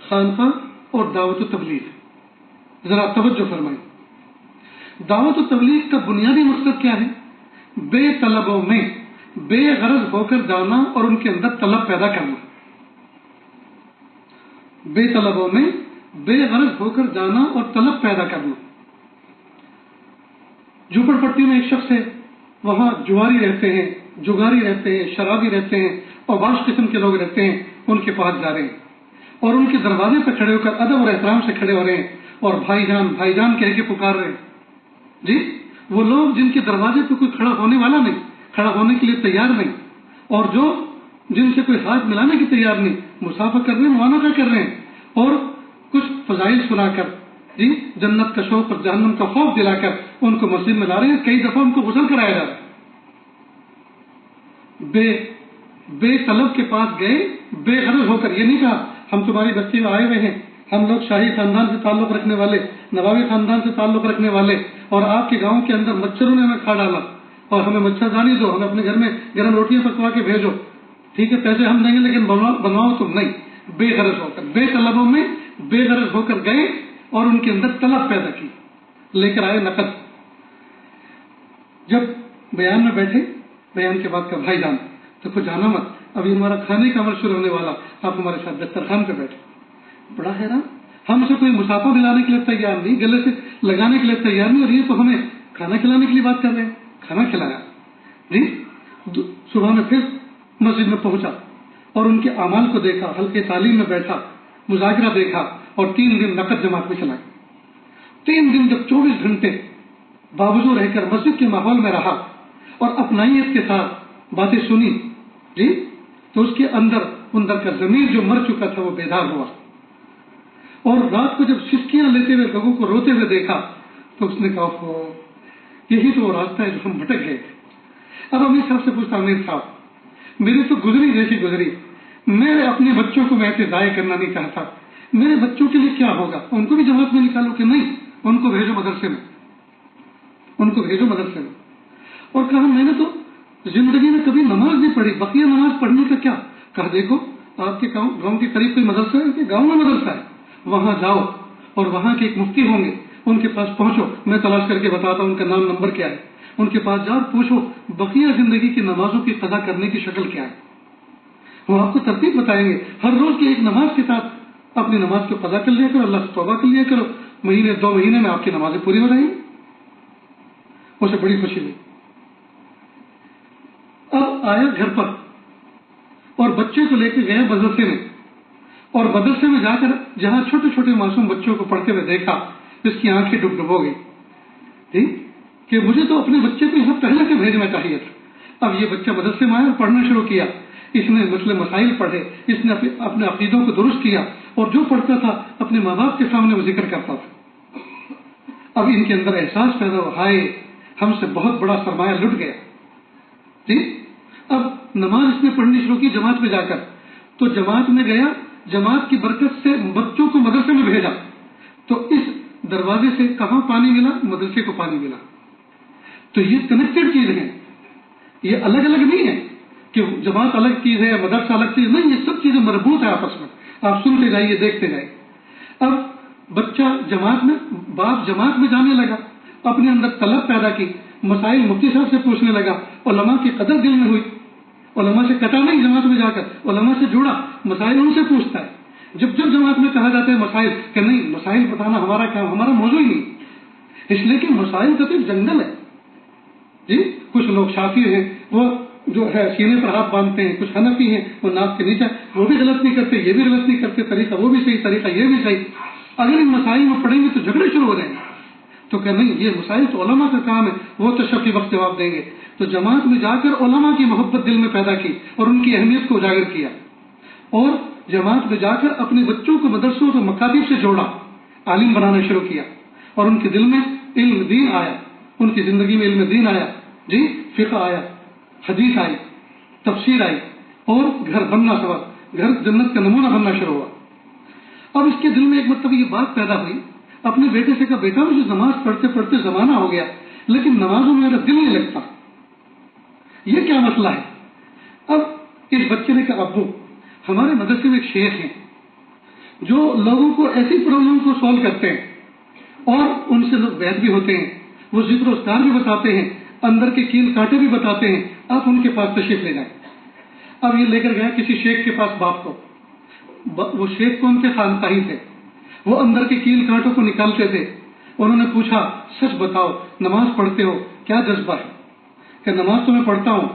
خانقاہ اور دعوت و تبلیغ. ذرا توجہ فرمائیں. دعوت و تبلیغ کا بنیادی مقصد کیا ہے؟ بے طلبوں میں بے غرض ہو کر جانا اور ان کے اندر طلب پیدا کرنا. بے طلبوں میں بے غرض ہو کر جانا اور طلب پیدا کرنا. جھوپڑ پٹی میں ایک شخص ہے، وہاں جواری رہتے ہیں، جگاری رہتے ہیں، شرابی رہتے ہیں اور بعض قسم کے لوگ رہتے ہیں. ان کے پاس جا رہے ہیں اور ان کے دروازے پہ کھڑے ہو کر ادب اور احترام سے کھڑے ہو رہے ہیں اور بھائی جان کہہ کے پکار رہے ہیں. جی وہ لوگ جن کے دروازے پہ کوئی کھڑا ہونے والا نہیں، کھڑا ہونے کے لیے تیار نہیں، اور جن سے کوئی ہاتھ ملانے کی تیار نہیں، مسافہ کر رہے ہیں، معانقہ کر رہے ہیں اور کچھ فضائل سنا کر جی جنت کا شوق اور جہنم کا خوف دلا کر ان کو مسجد میں لا رہے ہیں. کئی دفعہ ان کو غسل کرایا جا رہا ہے. بے طلب کے پاس گئے بے غرض ہو کر. یہ نہیں کہا ہم تمہاری بستی میں آئے ہوئے ہیں، ہم لوگ شاہی خاندان سے تعلق رکھنے والے، نوابی خاندان سے تعلق رکھنے والے، اور آپ کے گاؤں کے اندر مچھروں نے ہمیں کھا ڈالا اور ہمیں مچھردانی دو، ہمیں اپنے گھر میں گرم روٹیاں پکوا کے بھیجو. ٹھیک ہے پیسے ہم دیں گے لیکن بنواؤ تم نہیں. بے غرض ہو کر بے طلبوں میں بے غرض ہو کر گئے اور ان کے اندر طلب پیدا کی. لے کر آئے نقد. جب بیان میں بیٹھے، بیان کے بعد کا بھائی جان تو جانا مت، ابھی ہمارا کھانے کا عمل شروع ہونے والا، آپ ہمارے ساتھ دسترخوان پہ بیٹھے. بڑا حیران، ہم سے کوئی مسافہ دلانے کے لیے تیار نہیں، گلے سے لگانے کے لیے تیار نہیں، اور یہ تو ہمیں کھانا کھلانے کے لیے بات کر رہے ہیں. کھانا کھلایا جی. صبح میں پھر مسجد میں پہنچا اور ان کے اعمال کو دیکھا، حلقے تعلیم میں بیٹھا، مذاکرہ دیکھا اور 3 دن نقد جماعت میں چلائی. 3 دن جب 24 گھنٹے باوجود رہ کر مسجد کے ماحول میں رہا اور اپنائیت کے ساتھ باتیں سنی جی، تو اس کے اندر کا ضمیر جو مر چکا تھا وہ بیدار ہوا. اور رات کو جب سسکیاں لیتے ہوئے لوگوں کو روتے ہوئے دیکھا تو اس نے کہا یہی تو وہ راستہ ہے جو ہم بھٹک گئے تھے. اب امیر صاحب سے پوچھتا، امیر صاحب میری تو گزری جیسی گزری، میں اپنے بچوں کو میں ایسے ضائع کرنا نہیں چاہتا، میرے بچوں کے لیے کیا ہوگا؟ ان کو بھی جماعت میں نکالو کہ نہیں؟ ان کو بھیجو مدرسے میں، ان کو بھیجو مدرسے میں. اور کہا میں نے تو زندگی میں کبھی نماز نہیں پڑھی، بقیہ نماز پڑھنے کا کیا؟ کہا دیکھو آپ کے گاؤں کے قریب کوئی مدرسہ ہے، گاؤں میں مدرسہ ہے، وہاں جاؤ اور وہاں کے ایک مفتی ہوں گے، ان کے پاس پہنچو، میں تلاش کر کے بتاتا ہوں ان کا نام نمبر کیا ہے. ان کے پاس جاؤ، پوچھو بقیہ زندگی کی نمازوں کی قضا کرنے کی شکل کیا ہے. وہ آپ کو ترتیب بتائیں گے. ہر روز کی ایک نماز کے ساتھ اپنی نماز کو قضا کر لیا کرو، اللہ سے توبہ کر لیا کرو، مہینے 2 مہینے میں آپ کی نمازیں پوری ہو جائیں گی. اسے بڑی خوشی ہوئی. اب آیا گھر پر اور بچے کو لے کے گیا مدرسے میں، اور مدرسے میں جا کر جہاں چھوٹے چھوٹے معصوم بچوں کو پڑھتے ہوئے دیکھا، اس کی آنکھیں ڈب ہو گئی کہ مجھے تو اپنے بچے کو یہاں پہلے سے بھیجنا چاہیے تھا. اب یہ بچہ مدرسے میں آیا اور پڑھنا شروع کیا، اس نے مسئلے مسائل پڑھے، اس نے اپنے عقیدوں کو درست کیا، اور جو پڑھتا تھا اپنے ماں باپ کے سامنے وہ ذکر کرتا تھا. اب ان کے اندر احساس پیدا ہوا، ہائے ہم سے بہت بڑا سرمایہ لٹ گیا جی. اب نماز اس نے پڑھنی شروع کی جماعت میں جا کر، تو جماعت میں گیا، جماعت کی برکت سے بچوں کو مدرسے میں بھیجا، تو اس دروازے سے کہاں پانی ملا؟ مدرسے کو پانی ملا. تو یہ کنیکٹڈ چیز ہے، یہ الگ الگ نہیں ہے کہ جماعت الگ چیز ہے، مدرسہ الگ چیز نہیں، یہ سب چیزیں مربوط ہیں آپس میں. آپ سنتے جائیے، دیکھتے جائیے. اب بچہ جماعت میں، باپ جماعت میں جانے لگا، اپنے اندر طلب پیدا کی، مسائل مفتی صاحب سے پوچھنے لگا، علماء کی قدر دل میں ہوئی، علماء سے کٹا نہیں، جماعت میں جا کر علماء سے جڑا، مسائل ان سے پوچھتا ہے. جب جماعت میں کہا جاتا ہے مسائل، کہ نہیں مسائل بتانا ہمارا کام، ہمارا موضوع ہی نہیں، اس لیے کہ مسائل کا تو ایک جنگل ہے جی. کچھ لوگ شافعی ہیں، وہ جو ہے سینے پر ہاتھ باندھتے ہیں، کچھ حنفی ہیں وہ ناک کے نیچے، وہ بھی غلط نہیں کرتے، یہ بھی غلط نہیں کرتے، طریقہ وہ بھی صحیح، طریقہ یہ بھی صحیح. اگر ان مسائل میں پڑھیں گے تو جھگڑے شروع ہو جائیں گے. تو کہ نہیں یہ مسائل تو علماء کا کام ہے، وہ تو شفیع وقت جواب دیں گے. تو جماعت میں جا کر علماء کی محبت دل میں پیدا کی اور ان کی اہمیت کو اجاگر کیا، اور جماعت میں جا کر اپنے بچوں کو مدرسوں اور مکاتب سے جوڑا، عالم بنانا شروع کیا، اور ان کے دل میں علم دین آیا، ان کی زندگی میں علم دین آیا جی. فقہ آیا، حدیث آئی، تفسیر آئی، اور گھر بننا سبب، گھر جنت کا نمونہ بننا شروع ہوا. اب اس کے دل میں ایک مطلب یہ بات پیدا ہوئی، اپنے بیٹے سے کہا بیٹا مجھے نماز پڑھتے پڑھتے زمانہ ہو گیا لیکن نمازوں میں میرا دل نہیں لگتا، یہ کیا مسئلہ ہے؟ اب اس بچے نے کہا ابو ہمارے مدرسے میں ایک شیخ ہیں جو لوگوں کو ایسی پرابلم کو سولو کرتے ہیں اور ان سے لوگ بیعت بھی ہوتے ہیں، وہ ذکر اذکار بھی بتاتے ہیں، اندر کے کیل کانٹے بھی بتاتے ہیں، آپ ان کے پاس تشریف لے جائیں۔ اب یہ لے کر گیا کسی شیخ کے پاس باپ کو، وہ شیخ کون تھے؟ خانقاہی تھے، وہ اندر کے کیل کانٹوں کو نکالتے تھے۔ انہوں نے پوچھا سچ بتاؤ نماز پڑھتے ہو کیا جذبہ ہے؟ کہ نماز تو میں پڑھتا ہوں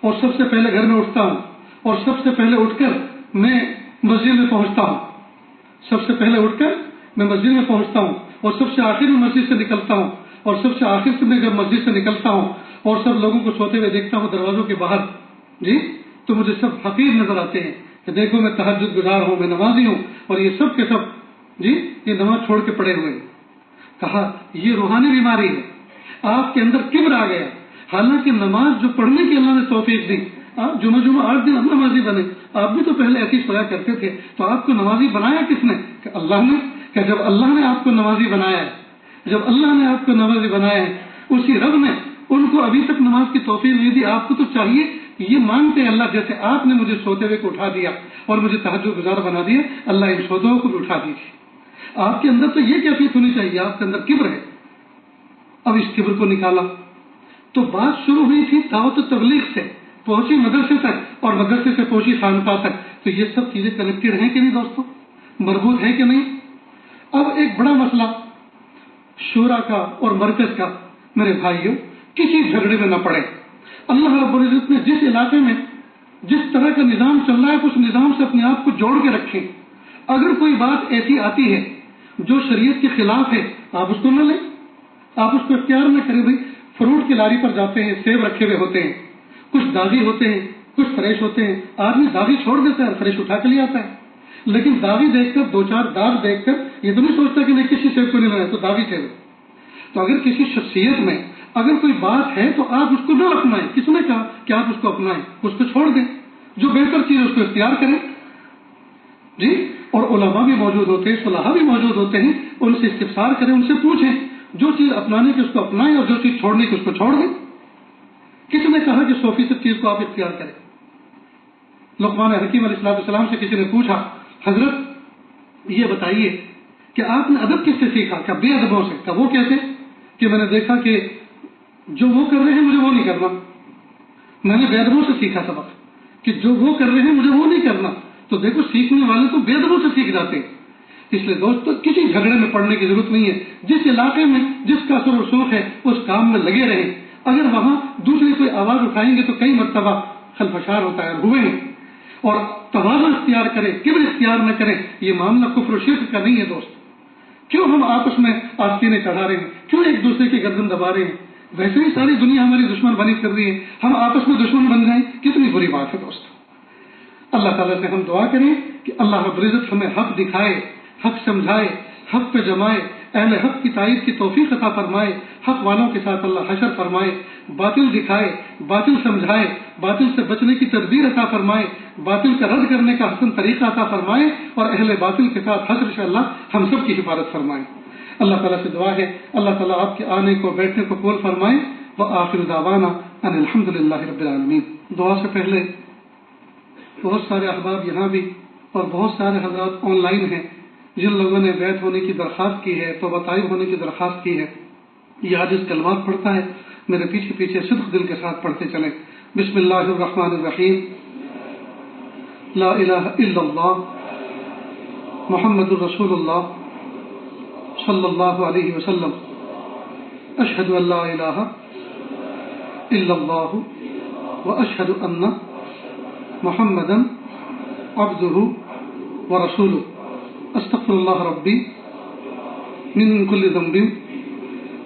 اور سب سے پہلے گھر میں اٹھتا ہوں اور سب سے پہلے اٹھ کر میں مسجد میں پہنچتا ہوں، سب سے پہلے اٹھ کر میں مسجد میں پہنچتا ہوں اور سب سے آخر میں مسجد سے نکلتا ہوں اور سب سے آخر سے میں جب مسجد سے نکلتا ہوں اور سب لوگوں کو سوتے ہوئے دیکھتا ہوں دروازوں کے باہر، جی تو مجھے سب حقیر نظر آتے ہیں کہ دیکھو میں تہجد گزار ہوں، میں نمازی ہوں، اور یہ سب کے سب جی یہ نماز چھوڑ کے پڑے ہوئے ہیں۔ کہا یہ روحانی بیماری ہے، آپ کے اندر کبر آ گیا، حالانکہ نماز جو پڑھنے کی اللہ نے توفیق دی، آپ جمعہ 8 دن اب نمازی بنے، آپ بھی تو پہلے ایسی سویا کرتے تھے، تو آپ کو نمازی بنایا کس نے؟ کہ اللہ نے۔ کہ جب اللہ نے آپ کو نمازی بنایا ہے، جب اللہ نے آپ کو نمازی بنایا ہے، اسی رب نے ان کو ابھی تک نماز کی توفیق نہیں دی، آپ کو تو چاہیے یہ مانتے اللہ جیسے آپ نے مجھے سوتے ہوئے کو اٹھا دیا اور مجھے تہجد گزار بنا دیا، اللہ ان سوتے ہوئے کو بھی اٹھا دیجیے۔ آپ کے اندر تو یہ کیفیت ہونی چاہیے، آپ کے اندر کبر ہے۔ اب اس کبر کو نکالا تو بات شروع ہوئی تھی دعوت و تبلیغ سے، پہنچی مدرسے تک اور مدرسے سے پہنچی خانقاہ تک، تو یہ سب چیزیں کنیکٹڈ ہیں کہ نہیں دوستوں؟ مربوط ہیں کہ نہیں؟ اب ایک بڑا مسئلہ شورا کا اور مرکز کا، میرے بھائیوں کسی جھگڑے میں نہ پڑے۔ اللہ رب العزت نے جس علاقے میں جس طرح کا نظام چل رہا ہے اس نظام سے اپنے آپ کو جوڑ کے رکھیں۔ اگر کوئی بات ایسی آتی ہے جو شریعت کے خلاف ہے آپ اس کو نہ لیں، آپ اس کو اختیار نہ کریں۔ بھائی فروٹ کی لاری پر جاتے ہیں، سیب رکھے ہوئے ہوتے ہیں، کچھ داغی ہوتے ہیں کچھ فریش ہوتے ہیں، آدمی داغی چھوڑ دیتا ہے اور فریش اٹھا کے لے آتا ہے، لیکن داغی دیکھ کر 2-4 داغ دیکھ کر یہ تو نہیں سوچتا کہ نہیں کسی سیب کو نہیں لایا تو داغی سیب۔ تو اگر کسی شخصیت میں اگر کوئی بات ہے تو آپ اس کو نہ اپنائیں۔ کس نے کہا کہ آپ اس کو اپنائیں؟ اس کو چھوڑ دیں، جو بہتر چیز اس کو اختیار کریں، جی۔ اور علماء بھی موجود ہوتے ہیں، صلاحہ بھی موجود ہوتے ہیں، ان سے استفسار کریں، ان سے پوچھیں، جو چیز اپنانے کی اس کو اپنائیں اور جو چیز چھوڑنے کی اس کو چھوڑ دیں۔ کس نے کہا کہ 100% چیز کو آپ اختیار کریں؟ لقمان حکیم علیہ السلام سے کسی نے پوچھا حضرت یہ بتائیے کہ آپ نے ادب کس سے سیکھا؟ کہ بے ادبوں سے۔ کہ وہ کیسے؟ کہ میں نے دیکھا کہ جو وہ کر رہے ہیں مجھے وہ نہیں کرنا، میں نے بے ادبوں سے سیکھا سبق کہ جو وہ کر رہے ہیں مجھے وہ نہیں کرنا۔ تو دیکھو سیکھنے والے تو بے ادبوں سے سیکھ جاتے ہیں۔ اس لیے دوستو کسی جھگڑے میں پڑنے کی ضرورت نہیں ہے، جس علاقے میں جس کا اثر و رسوخ ہے اس کام میں لگے رہیں۔ اگر وہاں دوسرے کوئی آواز اٹھائیں گے تو کئی مرتبہ خلفشار ہوتا ہے، ہوئے ہیں، اور توازن اختیار کریں، کبر اختیار نہ کریں۔ یہ معاملہ کفر و شرک کا نہیں ہے دوست۔ کیوں ہم آپس میں آستینیں چڑھا رہے ہیں؟ کیوں ایک دوسرے کی گردن دبا رہے ہیں؟ ویسے ہی ساری دنیا ہماری دشمن بنی کر رہی ہے، ہم آپس میں دشمن بن جائیں، کتنی بری بات ہے دوست۔ اللہ تعالیٰ سے ہم دعا کریں کہ اللہ رب العزت ہمیں حق دکھائے، حق سمجھائے، حق پہ جمائے، اہل حق کی تائید کی توفیق عطا فرمائے، حق والوں کے ساتھ اللہ حشر فرمائے، باطل دکھائے، باطل سمجھائے، باطل سے بچنے کی تدبیر عطا فرمائے، باطل کا رد کرنے کا حسن طریقہ عطا فرمائے، اور اہل باطل کے ساتھ حشر سے اللہ ہم سب کی حفاظت فرمائے۔ اللہ تعالیٰ سے دعا ہے اللہ تعالیٰ آپ کے آنے کو بیٹھنے کو قبول فرمائے۔ وآخر دعوانا ان الحمد للہ رب العالمین۔ دعا سے پہلے بہت سارے احباب یہاں بھی اور بہت سارے حضرات آن لائن ہیں جن لوگوں نے بیعت ہونے کی درخواست کی ہے، توبہ طائب ہونے کی درخواست کی ہے، یہ عاجز کلمات پڑھتا ہے، میرے پیچھے پیچھے صدق دل کے ساتھ پڑھتے چلیں۔ بسم اللہ الرحمن الرحیم۔ لا الہ الا اللہ محمد الرسول اللہ صلی اللہ علیہ وسلم۔ اشہد ان لا الہ الا اللہ واشہد ان محمدا عبدہ ورسولہ۔ استغفر اللہ ربی من کل ذنب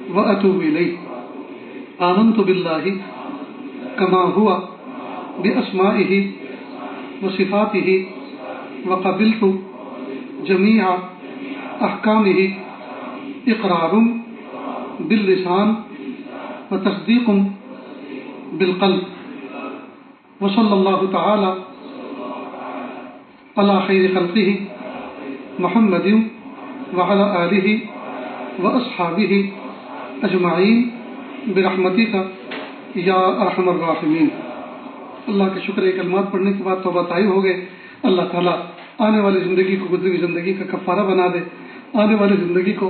واتوب الیہ۔ آمنت باللہ کما ہوا باسمائہ وصفاتہ وقبلت جمیع احکامہ اقرار باللسان وتصدیق بالقلب۔ وصلی اللہ تعالی علی خیر خلقہ محمد وعلی آلہ واصحابہ اجمعین برحمتک یا ارحم الراحمین۔ اللہ کے شکر ہے، کلمات پڑھنے کے بعد توبہ طائب ہو گئے۔ اللہ تعالیٰ آنے والی زندگی کو گزری ہوئی زندگی کا کفارہ بنا دے، آنے والی زندگی کو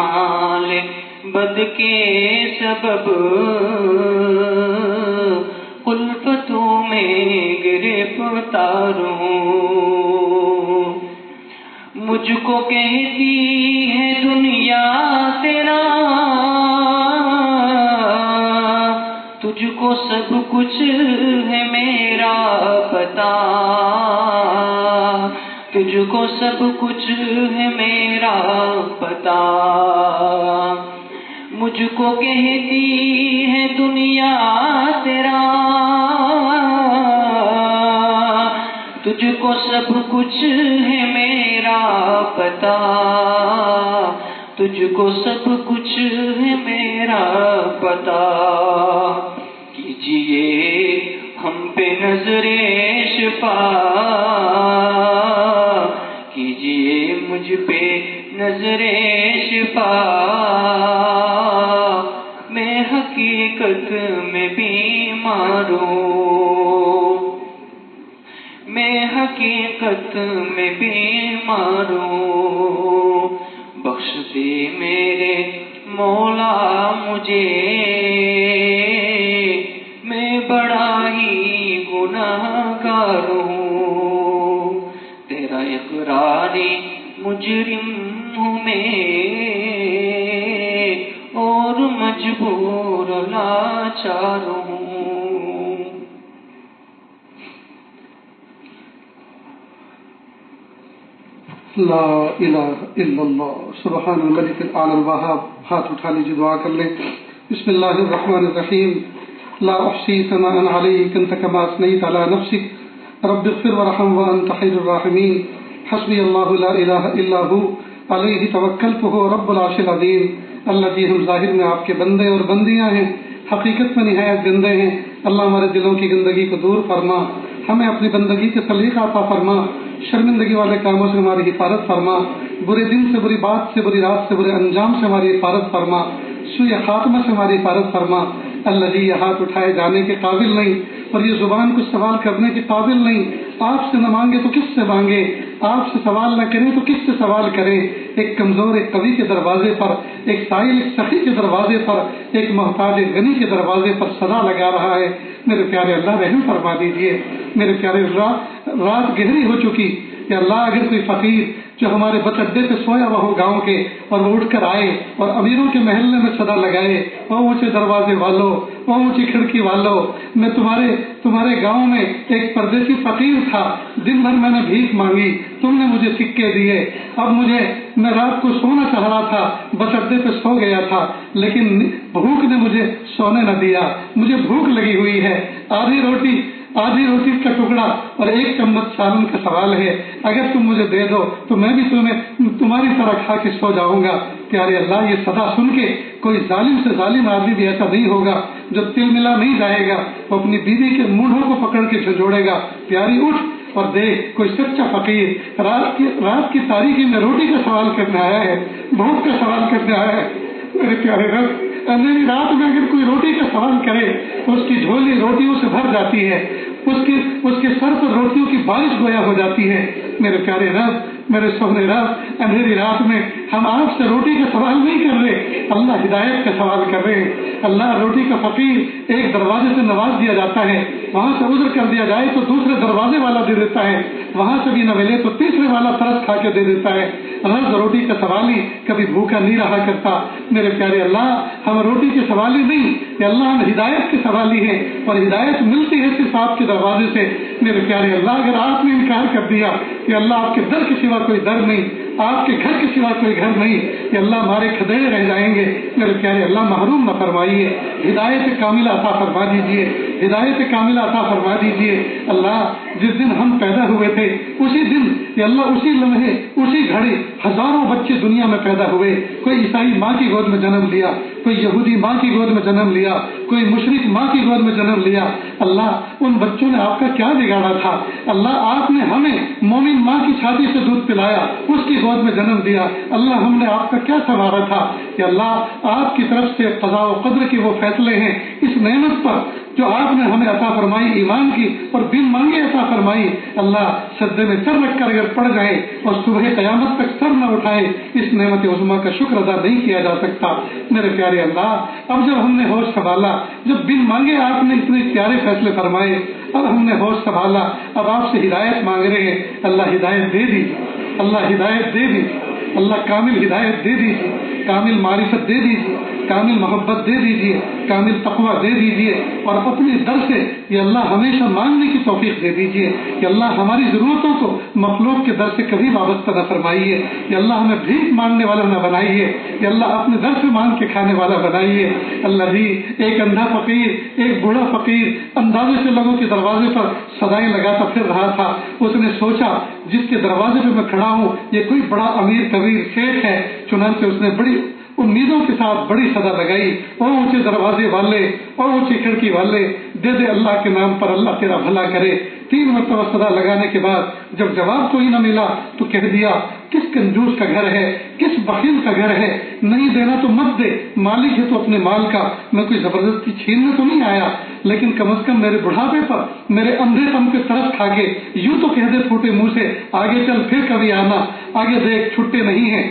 اعمال بد کے سبب الفتوں میں گرفتار ہوں. مجھ کو کہتی ہے دنیا تیرا تجھ کو سب کچھ ہے میرا پتا, تجھ کو سب کچھ ہے میرا پتا. مجھ کو کہتی ہے دنیا تیرا تجھ کو سب کچھ ہے میرا پتا, تجھ کو سب کچھ ہے میرا پتا. کیجئے ہم پہ نظر شفا, کیجئے مجھ پہ نظر شفا. میں حقیقت میں بیمار ہوں, میں حقیقت میں بیمار ہوں. بخش دے میرے مولا مجھے, میں بڑا ہی گناہگار ہوں. تیرا اقراری مجرم ہوں میں اور مجبور لاچار ہوں. لا الہ الا اللہ سبحان الملک الاعلی الوہاب. ہاتھ اٹھا لیجیے, دعا کر لیں. بسم اللہ الرحمن الرحیم. لا احصی ثناء علیک انت کما اثنیت علی نفسک رب اغفر وارحم وانت خیر الراحمین. حسبی اللہ لا الہ الا ہو علیہ توکلت وہو رب العرش العظیم. اللہ جی, ہم ظاہر میں آپ کے بندے اور بندیاں ہیں, حقیقت میں نہایت گندے ہیں. اللہ ہمارے دلوں کی گندگی کو دور فرما, ہمیں اپنی بندگی کے سلیقہ عطا فرما, شرمندگی والے کاموں سے ہماری حفاظت فرما, برے دن سے, بری بات سے, بری رات سے, برے انجام سے ہماری حفاظت فرما, سوء خاتمہ سے ہماری حفاظت فرما. اللہ جی, یہ ہاتھ اٹھائے جانے کے قابل نہیں اور یہ زبان کو سوال کرنے کے قابل نہیں. آپ سے نہ مانگے تو کس سے مانگے, آپ سے سوال نہ کریں تو کس سے سوال کریں. ایک کمزور ایک قوی کے دروازے پر, ایک سائل ایک سخی کے دروازے پر, ایک محتاج ایک غنی کے دروازے پر صدا لگا رہا ہے. میرے پیارے اللہ رحم فرما دیجئے. میرے پیارے اللہ, رات گہری ہو چکی. یا اللہ, اگر کوئی فقیر جو ہمارے بس اڈے پہ سویا ہوا ہو گاؤں کے اور وہ اٹھ کر آئے اور امیروں کے محلے میں صدا لگائے, وہ اونچے دروازے والوں, وہ اونچی کھڑکی والوں, میں تمہارے گاؤں میں ایک پردیسی فقیر تھا, دن بھر میں نے بھیک مانگی, تم نے مجھے سکے دیے, اب میں رات کو سونا چاہ رہا تھا, بس اڈے پہ سو گیا تھا, لیکن بھوک نے مجھے سونے نہ دیا, مجھے بھوک لگی ہوئی ہے. آدھی روٹی کا ٹکڑا اور ایک چمچ سالن کا سوال ہے, اگر تم مجھے دے دو تو میں بھی تمہاری طرح کھا کے سو جاؤں گا. پیارے اللہ, یہ صدا سن کے کوئی ظالم سے ظالم آدمی بھی ایسا نہیں ہوگا جو تل ملا نہیں جائے گا, وہ اپنی بیوی کے مونڈھوں کو پکڑ کے جھنجھوڑے گا. پیاری اٹھ اور دیکھ, کوئی سچا فقیر رات کی تاریکی میں روٹی کا سوال کرنے آیا ہے, بھوک کا سوال کرنے آیا ہے. میرے پیارے رب, اندھیری رات میں اگر کوئی روٹی کا سوال کرے تو اس کی جھولی روٹیوں سے بھر جاتی ہے, اس کے سر پر روٹیوں کی بارش گویا ہو جاتی ہے. میرے پیارے رب, میرے سونے رب, اندھیری رات میں ہم آپ سے روٹی کا سوال نہیں کر رہے, اللہ ہدایت کا سوال کر رہے ہیں. اللہ, روٹی کا فقیر ایک دروازے سے نواز دیا جاتا ہے, وہاں سے عذر کر دیا جائے تو دوسرے دروازے والا دے دیتا ہے, وہاں سے بھی نہ ملے تو تیسرے والا ترس کھا کے دے دیتا ہے. اللہ, روٹی کا سوالی کبھی بھوکا نہیں رہا کرتا. میرے پیارے اللہ, ہم روٹی کے سوالی نہیں, کہ اللہ ہم ہدایت کے سوالی ہیں, اور ہدایت ملتی ہے صرف آپ کے دروازے سے. میرے پیارے اللہ, اگر آپ نے انکار کر دیا کہ اللہ آپ کے در کے سوا کوئی در نہیں, آپ کے گھر کے سوا کوئی گھر نہیں, کہ اللہ ہمارے کھدیڑے رہ جائیں گے. میرے پیارے اللہ, محروم نہ فرمائیے, ہدایت کاملہ عطا فرما دیجیے, ہدایت کاملہ عطا فرما دیجیے. اللہ, جس دن ہم پیدا ہوئے تھے اسی دن یا اللہ اسی لمحے اسی گھڑی ہزاروں بچے دنیا میں پیدا ہوئے. کوئی عیسائی ماں کی گود میں جنم لیا, کوئی یہودی ماں کی گود میں جنم لیا, کوئی مشرک ماں کی گود میں جنم لیا. اللہ, ان بچوں نے آپ کا کیا بگاڑا تھا؟ اللہ, آپ نے ہمیں مومن ماں کی چھاتی سے دودھ پلایا, اس کی گود میں جنم دیا. اللہ, ہم نے آپ کا کیا سنوارا تھا؟ کہ اللہ, آپ کی طرف سے قضاء و قدر کے وہ فیصلے ہیں, اس نعمت پر جو آپ نے ہمیں عطا فرمائی ایمان کی اور بن مانگے عطا فرمائی، اللہ سجدے میں سر رکھ کر اگر پڑ جائے اور صبح قیامت تک سر نہ اٹھائے، اس نعمت عظمیٰ کا شکر ادا نہیں کیا جا سکتا۔ میرے پیارے اللہ، اب جب ہم نے ہوش سنبھالا، جب بن مانگے آپ نے اتنے پیارے فیصلے فرمائے، اب ہم نے ہوش سنبھالا، اب آپ سے ہدایت مانگ رہے ہیں۔ اللہ ہدایت دے دیجیے، اللہ ہدایت دے دیجیے، اللہ کامل ہدایت دے دیجیے، کامل معرفت دے دیجیے، کامل محبت دے دیجیے، کامل تقویٰ دے دیجیے، اور اپنے در سے یہ اللہ ہمیشہ مانگنے کی توفیق دے دیجیے۔ کہ اللہ ہماری ضرورتوں کو مخلوق کے در سے کبھی وابستہ نہ فرمائیے، کہ اللہ ہمیں بھیک مانگنے والا نہ بنائیے، کہ اللہ اپنے در سے مانگ کے کھانے والا بنائیے۔ اللہ جی، ایک اندھا فقیر، ایک بوڑھا فقیر اندازے سے لوگوں کے دروازے پر صدائیں لگاتا پھر رہا تھا۔ اس نے سوچا جس کے دروازے پہ میں کھڑا ہوں یہ کوئی بڑا امیر کبیر شیخ ہے، چنانچہ اس نے بڑی امیدوں کے ساتھ بڑی صدا لگائی، او اونچے دروازے والے، او اونچی کھڑکی والے، دے دے اللہ کے نام پر، اللہ تیرا بھلا کرے۔ 3 مرتبہ صدا لگانے کے بعد جب جواب کوئی نہ ملا تو کہہ دیا، کس کنجوس کا گھر ہے، کس بخیل کا گھر ہے، نہیں دینا تو مت دے، مالک ہے تو اپنے مال کا، میں کوئی زبردستی چھیننے تو نہیں آیا، لیکن کم از کم میرے بڑھاپے پر میرے اندھے پن پہ ترس کھا کے یوں تو کہہ دے پھوٹے منہ سے، آگے چل پھر کبھی آنا، آگے دیکھ چھٹے نہیں ہیں۔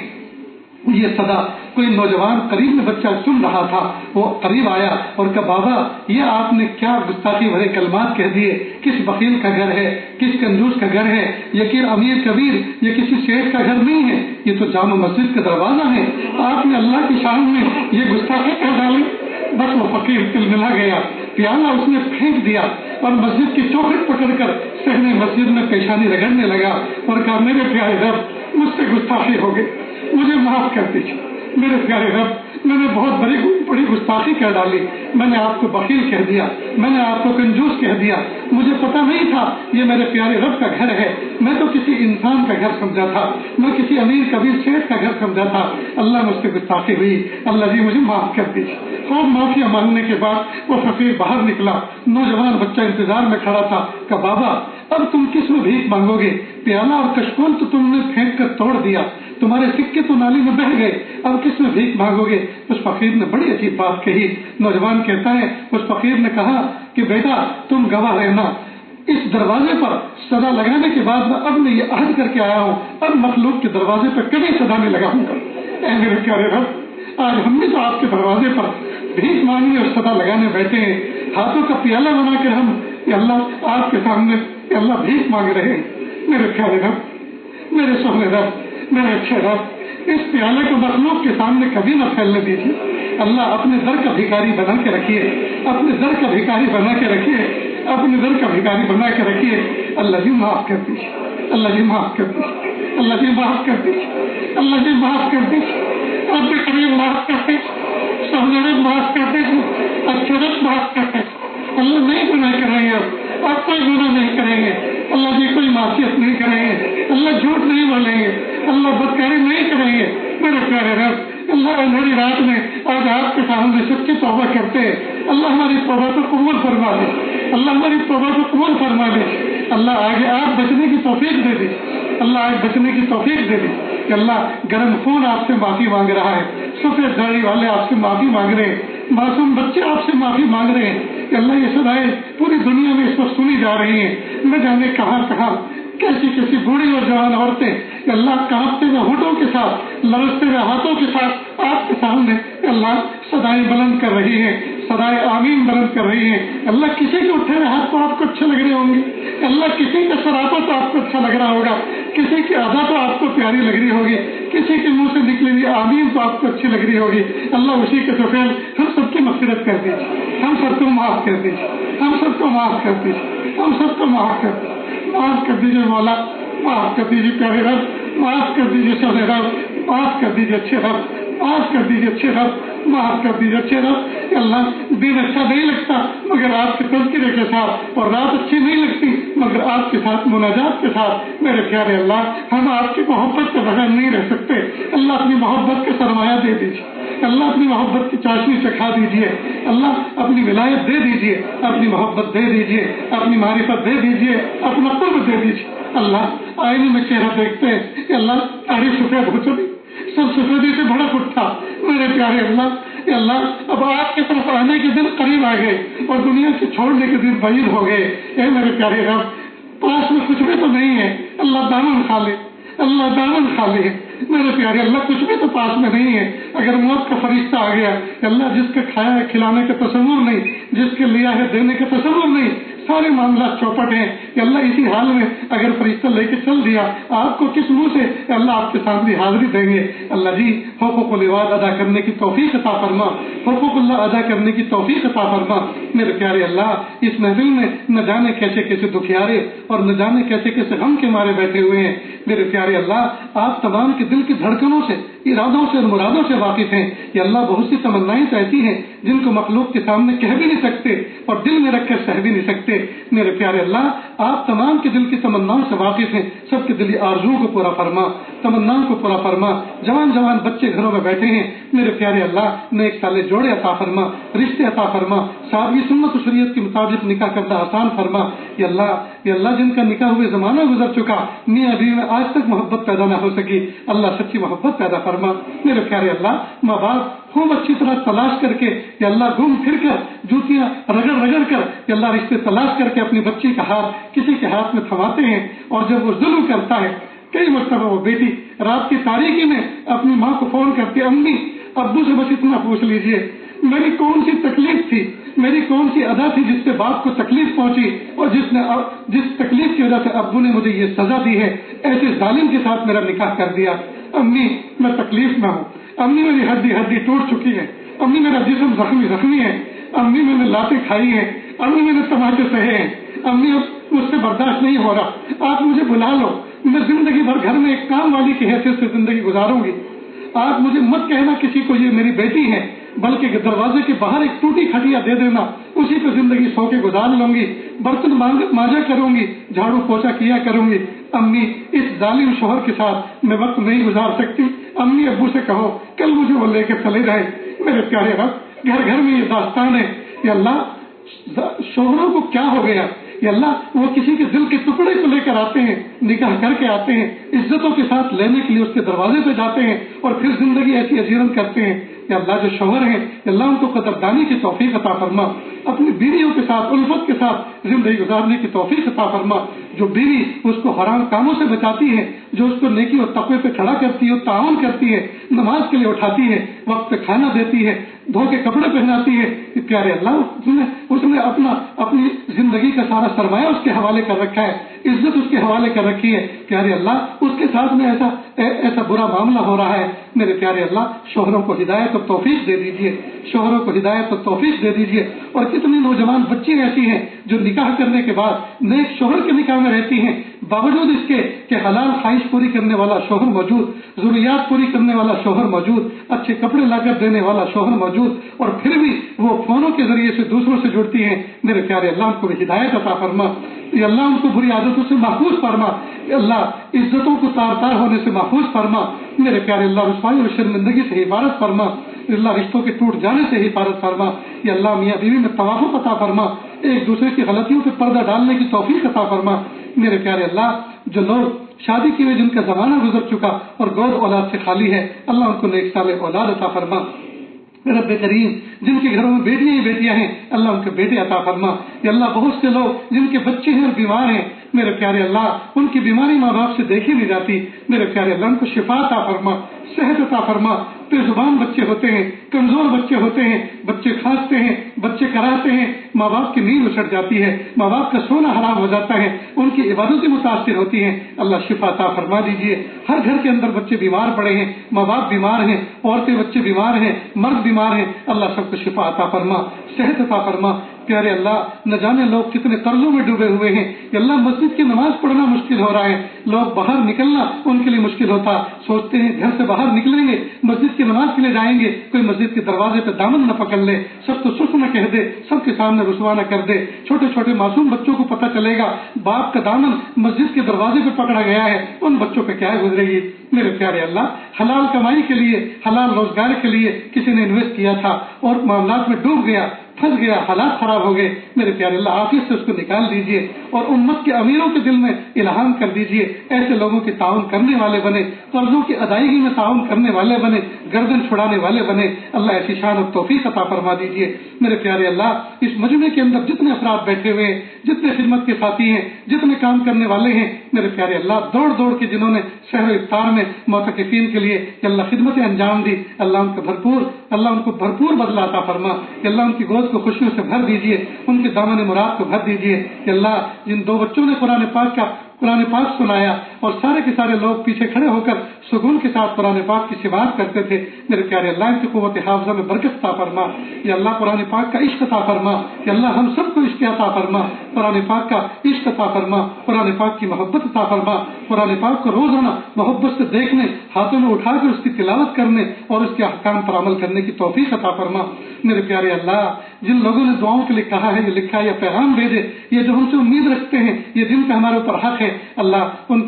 یہ صدا کوئی نوجوان قریب میں بچہ سن رہا تھا، وہ قریب آیا اور کہا، بابا یہ آپ نے کیا گستاخی بھرے کلمات کہہ دیے، کس بخیل کا گھر ہے، کس کنجوس کا گھر ہے، یہ امیر کبیر، یہ کسی شیخ کا گھر نہیں ہے، یہ تو جامع مسجد کا دروازہ ہے، آپ نے اللہ کی شان میں یہ گستاخی کہہ ڈالی۔ بس وہ فقیر تلملا گیا، پیالہ اس نے پھینک دیا اور مسجد کی چوکھٹ پکڑ کر صحن مسجد میں پیشانی رگڑنے لگا اور کہا، میرے پیارے رب مجھ سے گستاخی ہو گئی، مجھے معاف کر دیجیے، میرے پیارے رب میں نے بہت بڑی گستاخی کہہ ڈالی، میں نے آپ کو بخیل کہہ دیا، میں نے آپ کو کنجوس کہہ دیا، مجھے پتا نہیں تھا یہ میرے پیارے رب کا گھر ہے، میں تو کسی انسان کا گھر سمجھا تھا، میں کسی امیر کبیر شیخ کا گھر سمجھا تھا، اللہ مجھ سے گستاخی ہوئی، اللہ جی مجھے معاف کر دیجیے۔ خوب معافیا مانگنے کے بعد وہ فقیر باہر نکلا، نوجوان بچہ انتظار میں کھڑا تھا کہ بابا اب تم کس میں بھیک مانگو گے، پیالہ اور کشکول تو تم نے پھینک کر توڑ دیا، تمہارے سکے تو نالی میں بہ گئے، اب کس میں بھیک مانگو گے؟ اس فقیر نے بڑی عجیب بات کہی۔ نوجوان کہتا ہے اس فقیر نے کہا کہ بیٹا تم گواہ رہنا، اس دروازے پر صدا لگانے کے بعد اب میں یہ عہد کر کے آیا ہوں، اب مخلوق کے دروازے پر کبھی صدا نہیں لگاؤں گا۔ اے میرے پیارے رب، آج ہم بھی تو آپ کے دروازے پر بھیک مانگنے اور صدا لگانے بیٹھے ہیں، ہاتھوں کا پیالہ بنا کر ہم یا اللہ آپ کے سامنے یا اللہ بھیک مانگ رہے ہیں۔ میرے پیارے رب، میرے سونے رب، میرے اچھے رب، اس پیالے کو مخلوق کے سامنے کبھی نہ پھیلنے دیجیے۔ اللہ اپنے در کا بھکاری بنا کے رکھیے، اپنے در کا بھکاری بنا کے رکھیے، اپنے در کا بھکاری بنا کے رکھیے۔ اللہ جی معاف کر دیجیے، اللہ جی معاف کر دیجیے، اللہ جی معاف کر دیجیے، اللہ جی معاف کر دیجیے، رب کریم معاف کر دیجیے، سونے رب معاف کر دیجیے، اچھے رب معاف کر دیجیے۔ اللہ نہیں گناہ کریں گے، اب کوئی گناہ نہیں کریں گے، اللہ جی کوئی معصیت نہیں کریں گے، اللہ جھوٹ نہیں بولیں گے، اللہ بدکاری نہیں کریں گے۔ میرے پیارے رب، اللہ اندھیری رات میں آج آپ کے سامنے سچی توبہ کرتے ہیں، اللہ ہماری توبہ کو قبول فرما دے، اللہ ہماری توبہ کو قبول فرما دے، اللہ آگے آپ بچنے کی توفیق دے دے، اللہ آج بچنے کی توفیق دے دے کہ اللہ گرم خون آپ سے معافی مانگ رہا ہے، سفید داڑھی والے آپ سے معافی مانگ رہے ہیں، معصوم بچے آپ سے معافی مانگ رہے ہیں کہ اللہ یہ صدائیں پوری دنیا میں اس وقت سنی جا رہی ہیں، نہ جانے کہاں کہاں کیسی کیسی بوڑھی اور جوان عورتیں کہ اللہ کانپتے ہوئے ہونٹوں کے ساتھ، لرزتے ہوئے ہاتھوں کے ساتھ آپ کے سامنے اللہ صدائیں بلند کر رہی ہیں، صدائیں آمین بلند کر رہی ہیں۔ اللہ کسی کے اٹھے ہوئے ہاتھ تو آپ کو اچھے لگ رہے ہوں گے، اللہ کسی کا سراپا تو آپ کو اچھا لگ رہا ہوگا، کسی کی ادا تو آپ کو پیاری لگ رہی ہوگی، کسی کے منہ سے نکلی ہوئی آمین تو آپ کو اچھی لگ رہی ہوگی۔ اللہ اسی کے سفید ہم سب کی مغفرت کر دیجیے، ہم سب کو معاف کر دیجیے، ہم سب کو معاف کر دیجیے، ہم سب کو معاف کر دیجیے، معاف کر دیجیے مولا، معاف کر دیجیے پیارے رب، معاف کر دیجیے سونے رب، معاف کر دیجیے اچھے رب، معاف کر دیجیے اچھے رب، معاف کر دیجیے اچھے رب۔ اللہ دن اچھا نہیں لگتا مگر آپ کے تذکرے کے ساتھ، اور رات اچھی نہیں لگتی مگر آپ کے ساتھ مناجات کے ساتھ۔ میرے پیارے اللہ، ہم آپ کی محبت کے بغیر نہیں رہ سکتے، اللہ اپنی محبت کے سرمایہ دے دیجیے، اللہ اپنی محبت کی چاشنی چکھا دیجیے، اللہ اپنی ولایت دے دیجیے، اپنی محبت دے دیجیے، اپنی معرفت دے دیجیے، اپنا قرب دے دیجیے۔ اللہ آئینے میں چہرہ دیکھتے ہیں کہ اللہ ساری سفید ہو چلی، سب سفیدی سے بھڑک اٹھا۔ میرے پیارے اللہ، کہ اللہ اب آپ کی طرف آنے کے دن قریب آ گئے اور دنیا سے چھوڑنے کے دن بعید ہو گئے. اے میرے پیارے رب پاس میں کچھ بھی تو نہیں ہے. اللہ دامن کھا لے, اللہ دامن کھا لے. میرے پیارے اللہ کچھ بھی تو پاس میں نہیں ہے. اگر موت کا فرشتہ آ گیا, اللہ جس کے کھایا ہے کھلانے کا تصور نہیں, جس کے لیا ہے دینے کا تصور نہیں, سارے معاملات چوپٹ ہیں. کہ اللہ اسی حال میں اگر فرشتہ لے کے چل دیا, آپ کو کس منہ سے اللہ آپ کے سامنے حاضری دیں گے. اللہ جی حقوق العباد ادا کرنے کی توفیق عطا فرما, حقوق اللہ ادا کرنے کی توفیق عطا فرما. میرے پیارے اللہ اس محفل میں نہ جانے کیسے کیسے دکھیارے اور نہ جانے کیسے کیسے غم کے مارے بیٹھے ہوئے ہیں. میرے پیارے اللہ آپ تمام کے دل کی دھڑکنوں سے, ارادوں سے اور مرادوں سے واقف ہیں. کہ اللہ بہت سی تمنائیں ایسی ہیں جن کو مخلوق کے سامنے کہہ بھی نہیں سکتے اور دل میں رکھ کر سہ بھی نہیں سکتے. میرے پیارے اللہ آپ تمام کے دل کی تمناؤں سے واقف ہیں. سب کے دلی آرزوؤں کو پورا فرما, تمناؤں کو پورا فرما. جوان جوان بچے گھروں میں بیٹھے ہیں, میرے پیارے اللہ نیک سالے جوڑے عطا فرما, رشتے عطا فرما, سادگی سنت و شریعت کے مطابق نکاح کرنا آسان فرما. یا اللہ جن کا نکاح ہوئے زمانہ گزر چکا, میاں بیوی میں آج تک محبت پیدا نہ ہو سکی, اللہ سچی محبت پیدا فرما. میرے پیارے اللہ ماں باپ خوب اچھی طرح تلاش کر کے یا اللہ گھوم پھر کر جوتیاں رگڑ رگڑ کر یا اللہ رشتے تلاش کر کے اپنی بچی کا ہاتھ کسی کے ہاتھ میں تھماتے ہیں. اور جب وہ ظلم کرتا ہے, کئی مرتبہ وہ بیٹی رات کی تاریکی میں اپنی ماں کو فون کرتی, امی ابو سے بس اتنا پوچھ لیجئے میری کون سی تکلیف تھی, میری کون سی ادا تھی جس سے باپ کو تکلیف پہنچی اور جس تکلیف کی وجہ سے ابو نے مجھے یہ سزا دی ہے, ایسے ظالم کے ساتھ میرا نکاح کر دیا. امی میں تکلیف میں ہوں, امی میری ہڈی ٹوٹ چکی ہے, امی میرا جسم زخمی ہے, امی میں نے لاتیں کھائی ہیں, امی میں نے تماچے سہے ہیں, امی اب مجھ سے برداشت نہیں ہو رہا, آپ مجھے بلا لو, میں زندگی بھر گھر میں ایک کام والی کی حیثیت سے زندگی گزاروں گی. آپ مجھے مت کہنا کسی کو یہ میری بیٹی ہے, بلکہ دروازے کے باہر ایک ٹوٹی کھٹیا دے دینا, اسی پہ زندگی سو کے گزار لوں گی, برتن مانجا کروں گی, جھاڑو پوچھا کیا کروں گی. امی اس ظالم شوہر کے ساتھ میں وقت نہیں گزار سکتی, امی ابو سے کہو کل مجھے وہ لے کے چلے جائیں. میرے پیارے رب گھر گھر میں یہ داستان ہے. یا اللہ شوہروں کو کیا ہو گیا, یا اللہ وہ کسی کے دل کے ٹکڑے کو لے کر آتے ہیں, نکاح کر کے آتے ہیں, عزتوں کے ساتھ لینے کے لیے اس کے دروازے پہ جاتے ہیں اور پھر زندگی ایسی اجیرن کرتے ہیں. یا اللہ جو شوہر ہیں یا اللہ ان کو قدردانی کی توفیق عطا فرما, اپنی بیویوں کے ساتھ الفت کے ساتھ زندگی گزارنے کی توفیق عطا فرما. جو بیوی اس کو حرام کاموں سے بچاتی ہے, جو اس کو نیکی اور تقوی پہ کھڑا کرتی ہے, تعاون کرتی ہے, نماز کے لیے اٹھاتی ہے, وقت پہ کھانا دیتی ہے, دھو کے کپڑے پہناتی ہے, پیارے اللہ اس نے اپنی زندگی کا سارا سرمایہ اس کے حوالے کر رکھا ہے, عزت اس کے حوالے کر رکھی ہے. پیارے اللہ اس کے ساتھ میں ایسا برا معاملہ ہو رہا ہے. میرے پیارے اللہ شوہروں کو ہدایت اور توفیق دے دیجیے, شوہروں کو ہدایت اور توفیق دے دیجیے. اور کتنی نوجوان بچی ایسی ہیں جو نکاح کرنے کے بعد نیک شوہر کے نکاح میں رہتی ہیں, باوجود اس کے کہ حلال خواہش پوری کرنے والا شوہر موجود, ضروریات پوری کرنے والا شوہر موجود, اچھے کپڑے لا کر دینے والا شوہر موجود, اور پھر بھی وہ فونوں کے ذریعے سے دوسروں سے جڑتی ہیں. میرے پیارے اللہ ان کو بھی ہدایت عطا فرما, یا اللہ ان کو بری عادتوں سے محفوظ فرما, یا اللہ عزتوں کو تار تار ہونے سے محفوظ فرما. میرے پیارے اللہ رسوائی اور شرمندگی سے حفاظت فرما, اللہ رشتوں کے ٹوٹ جانے سے حفاظت فرما. یا اللہ میاں بیوی میں توافق عطا فرما, ایک دوسرے کی غلطیوں پہ پردہ ڈالنے کی توفیق عطا فرما. میرے پیارے اللہ جو لوگ شادی کی ہوئے جن کا زمانہ گزر چکا اور گود اولاد سے خالی ہے, اللہ ان کو نیک صالح اولاد عطا فرما. رب کریم جن کے گھروں میں بیٹیاں ہی بیٹیاں ہیں, اللہ ان کے بیٹے عطا فرما. یا اللہ بہت سے لوگ جن کے بچے ہیں اور بیمار ہیں, میرے پیارے اللہ ان کی بیماری ماں باپ سے دیکھی نہیں جاتی. میرے پیارے اللہ ان کو شفا عطا فرما, صحت عطا فرما. بے زبان بچے ہوتے ہیں, کمزور بچے ہوتے ہیں, بچے کھانستے ہیں, بچے کراہتے ہیں, ماں باپ کی نیند اچھٹ جاتی ہے, ماں باپ کا سونا حرام ہو جاتا ہے, ان کی عبادتیں متاثر ہوتی ہیں. اللہ شفا عطا فرما دیجیے. ہر گھر کے اندر بچے بیمار پڑے ہیں, ماں باپ بیمار ہیں, عورتیں بچے بیمار ہیں, مرد بیمار ہیں, اللہ سب کو شفا عطا فرما, صحت عطا فرما. پیارے اللہ نہ جانے لوگ کتنے قرضوں میں ڈوبے ہوئے ہیں. یا اللہ مسجد کی نماز پڑھنا مشکل ہو رہا ہے, لوگ باہر نکلنا ان کے لیے مشکل ہوتا, سوچتے ہیں گھر سے باہر نکلیں گے مسجد کی نماز کے لیے جائیں گے, کوئی مسجد کے دروازے پہ دامن نہ پکڑ لے, سب تو سرخ نہ کہہ دے, سب کے سامنے رسوا نہ کر دے. چھوٹے چھوٹے معصوم بچوں کو پتہ چلے گا باپ کا دامن مسجد کے دروازے پہ پکڑا گیا ہے, ان بچوں پہ کیا گزرے گی. میرے پیارے اللہ، حلال کمائی کے لیے، حلال روزگار کے لیے کسی نے انویسٹ کیا تھا اور معاملات میں ڈوب گیا، پھنس گیا، حالات خراب ہو گئے، میرے پیارے اللہ عافیت سے اس کو نکال دیجئے اور امت کے امیروں کے دل میں الہام کر دیجئے، ایسے لوگوں کی تعاون کرنے والے بنے، قرضوں کی ادائیگی میں تعاون کرنے والے بنے، گردن چھڑانے والے بنے، اللہ ایسی شان اور توفیق عطا فرما دیجئے میرے پیارے اللہ۔ اس مجمع کے اندر جتنے افراد بیٹھے ہوئے ہیں، جتنے خدمت کے ساتھی ہیں، جتنے کام کرنے والے ہیں، میرے پیارے اللہ دوڑ دوڑ کے جنہوں نے شہر افطار میں معتکفین کے لیے اللہ خدمتیں انجام دی، اللہ ان کو بھرپور بدلہ عطا فرما، اللہ ان کی گود کو خوشیوں سے بھر دیجئے، ان کے دامن مراد کو بھر دیجئے، اللہ جن دو بچوں نے قرآن پاک سنایا اور سارے کے سارے لوگ پیچھے کھڑے ہو کر سکون کے ساتھ قرآن پاک کی سماعت کرتے تھے، میرے پیارے اللہ ان کی قوت حافظہ میں برکت عطا فرما، یا اللہ قرآن پاک کا عشق عطا فرما، یا اللہ ہم سب کو عشق عطا فرما، قرآن پاک کا عشق عطا فرما، قرآن پاک کی محبت عطا فرما، قرآن پاک کو روزانہ محبت سے دیکھنے، ہاتھوں میں اٹھا کر اس کی تلاوت کرنے اور اس کے احکام پر عمل کرنے کی توفیق عطا فرما، میرے پیارے اللہ جن لوگوں نے دعاؤں کے لیے کہا ہے، یہ لکھا ہے یا پیغام بھیجے، یہ جو ہم سے امید رکھتے ہیں، یہ دن کا ہمارے اوپر حق ہے، اللہ ان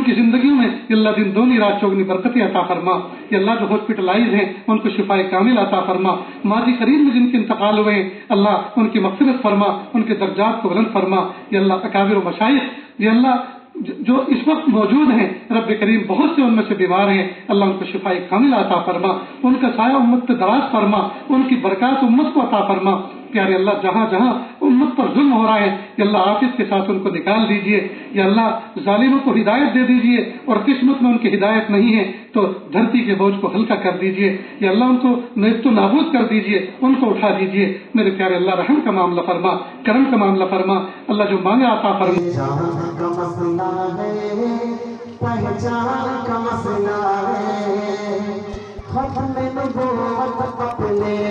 کی زندگیوں میں اللہ دن دونی رات چوگنی برکتیں عطا فرما، یا اللہ جو ہاسپٹلائز ہیں ان کو شفائے کامل عطا فرما، ماضی قریب میں جن کے انتقال ہوئے ہیں اللہ ان کی مغفرت فرما، ان کے درجات کو بلند فرما، یا اللہ اکابر و مشائخ یا اللہ جو اس وقت موجود ہیں رب کریم بہت سے ان میں سے بیمار ہیں، اللہ ان کو شفائے کامل عطا فرما، ان کا سایہ امت پہ دراز فرما، ان کی برکات امت کو عطا فرما، پیارے اللہ جہاں جہاں امت پر ظلم ہو رہا ہے یا اللہ عافیت کے ساتھ ان کو نکال دیجئے، یا اللہ ظالموں کو ہدایت دے دیجئے اور قسمت میں ان کی ہدایت نہیں ہے تو دھرتی کے بوجھ کو ہلکا کر دیجئے، یا اللہ ان کو نیست و نابود کر دیجئے، ان کو اٹھا دیجئے، میرے پیارے اللہ رحم کا معاملہ فرما، کرم کا معاملہ فرما، اللہ جو مانگا عطا فرما۔ جان کا مسئلہ ہے، پہچان کا مسئلہ ہے، ختم نبوت اپنے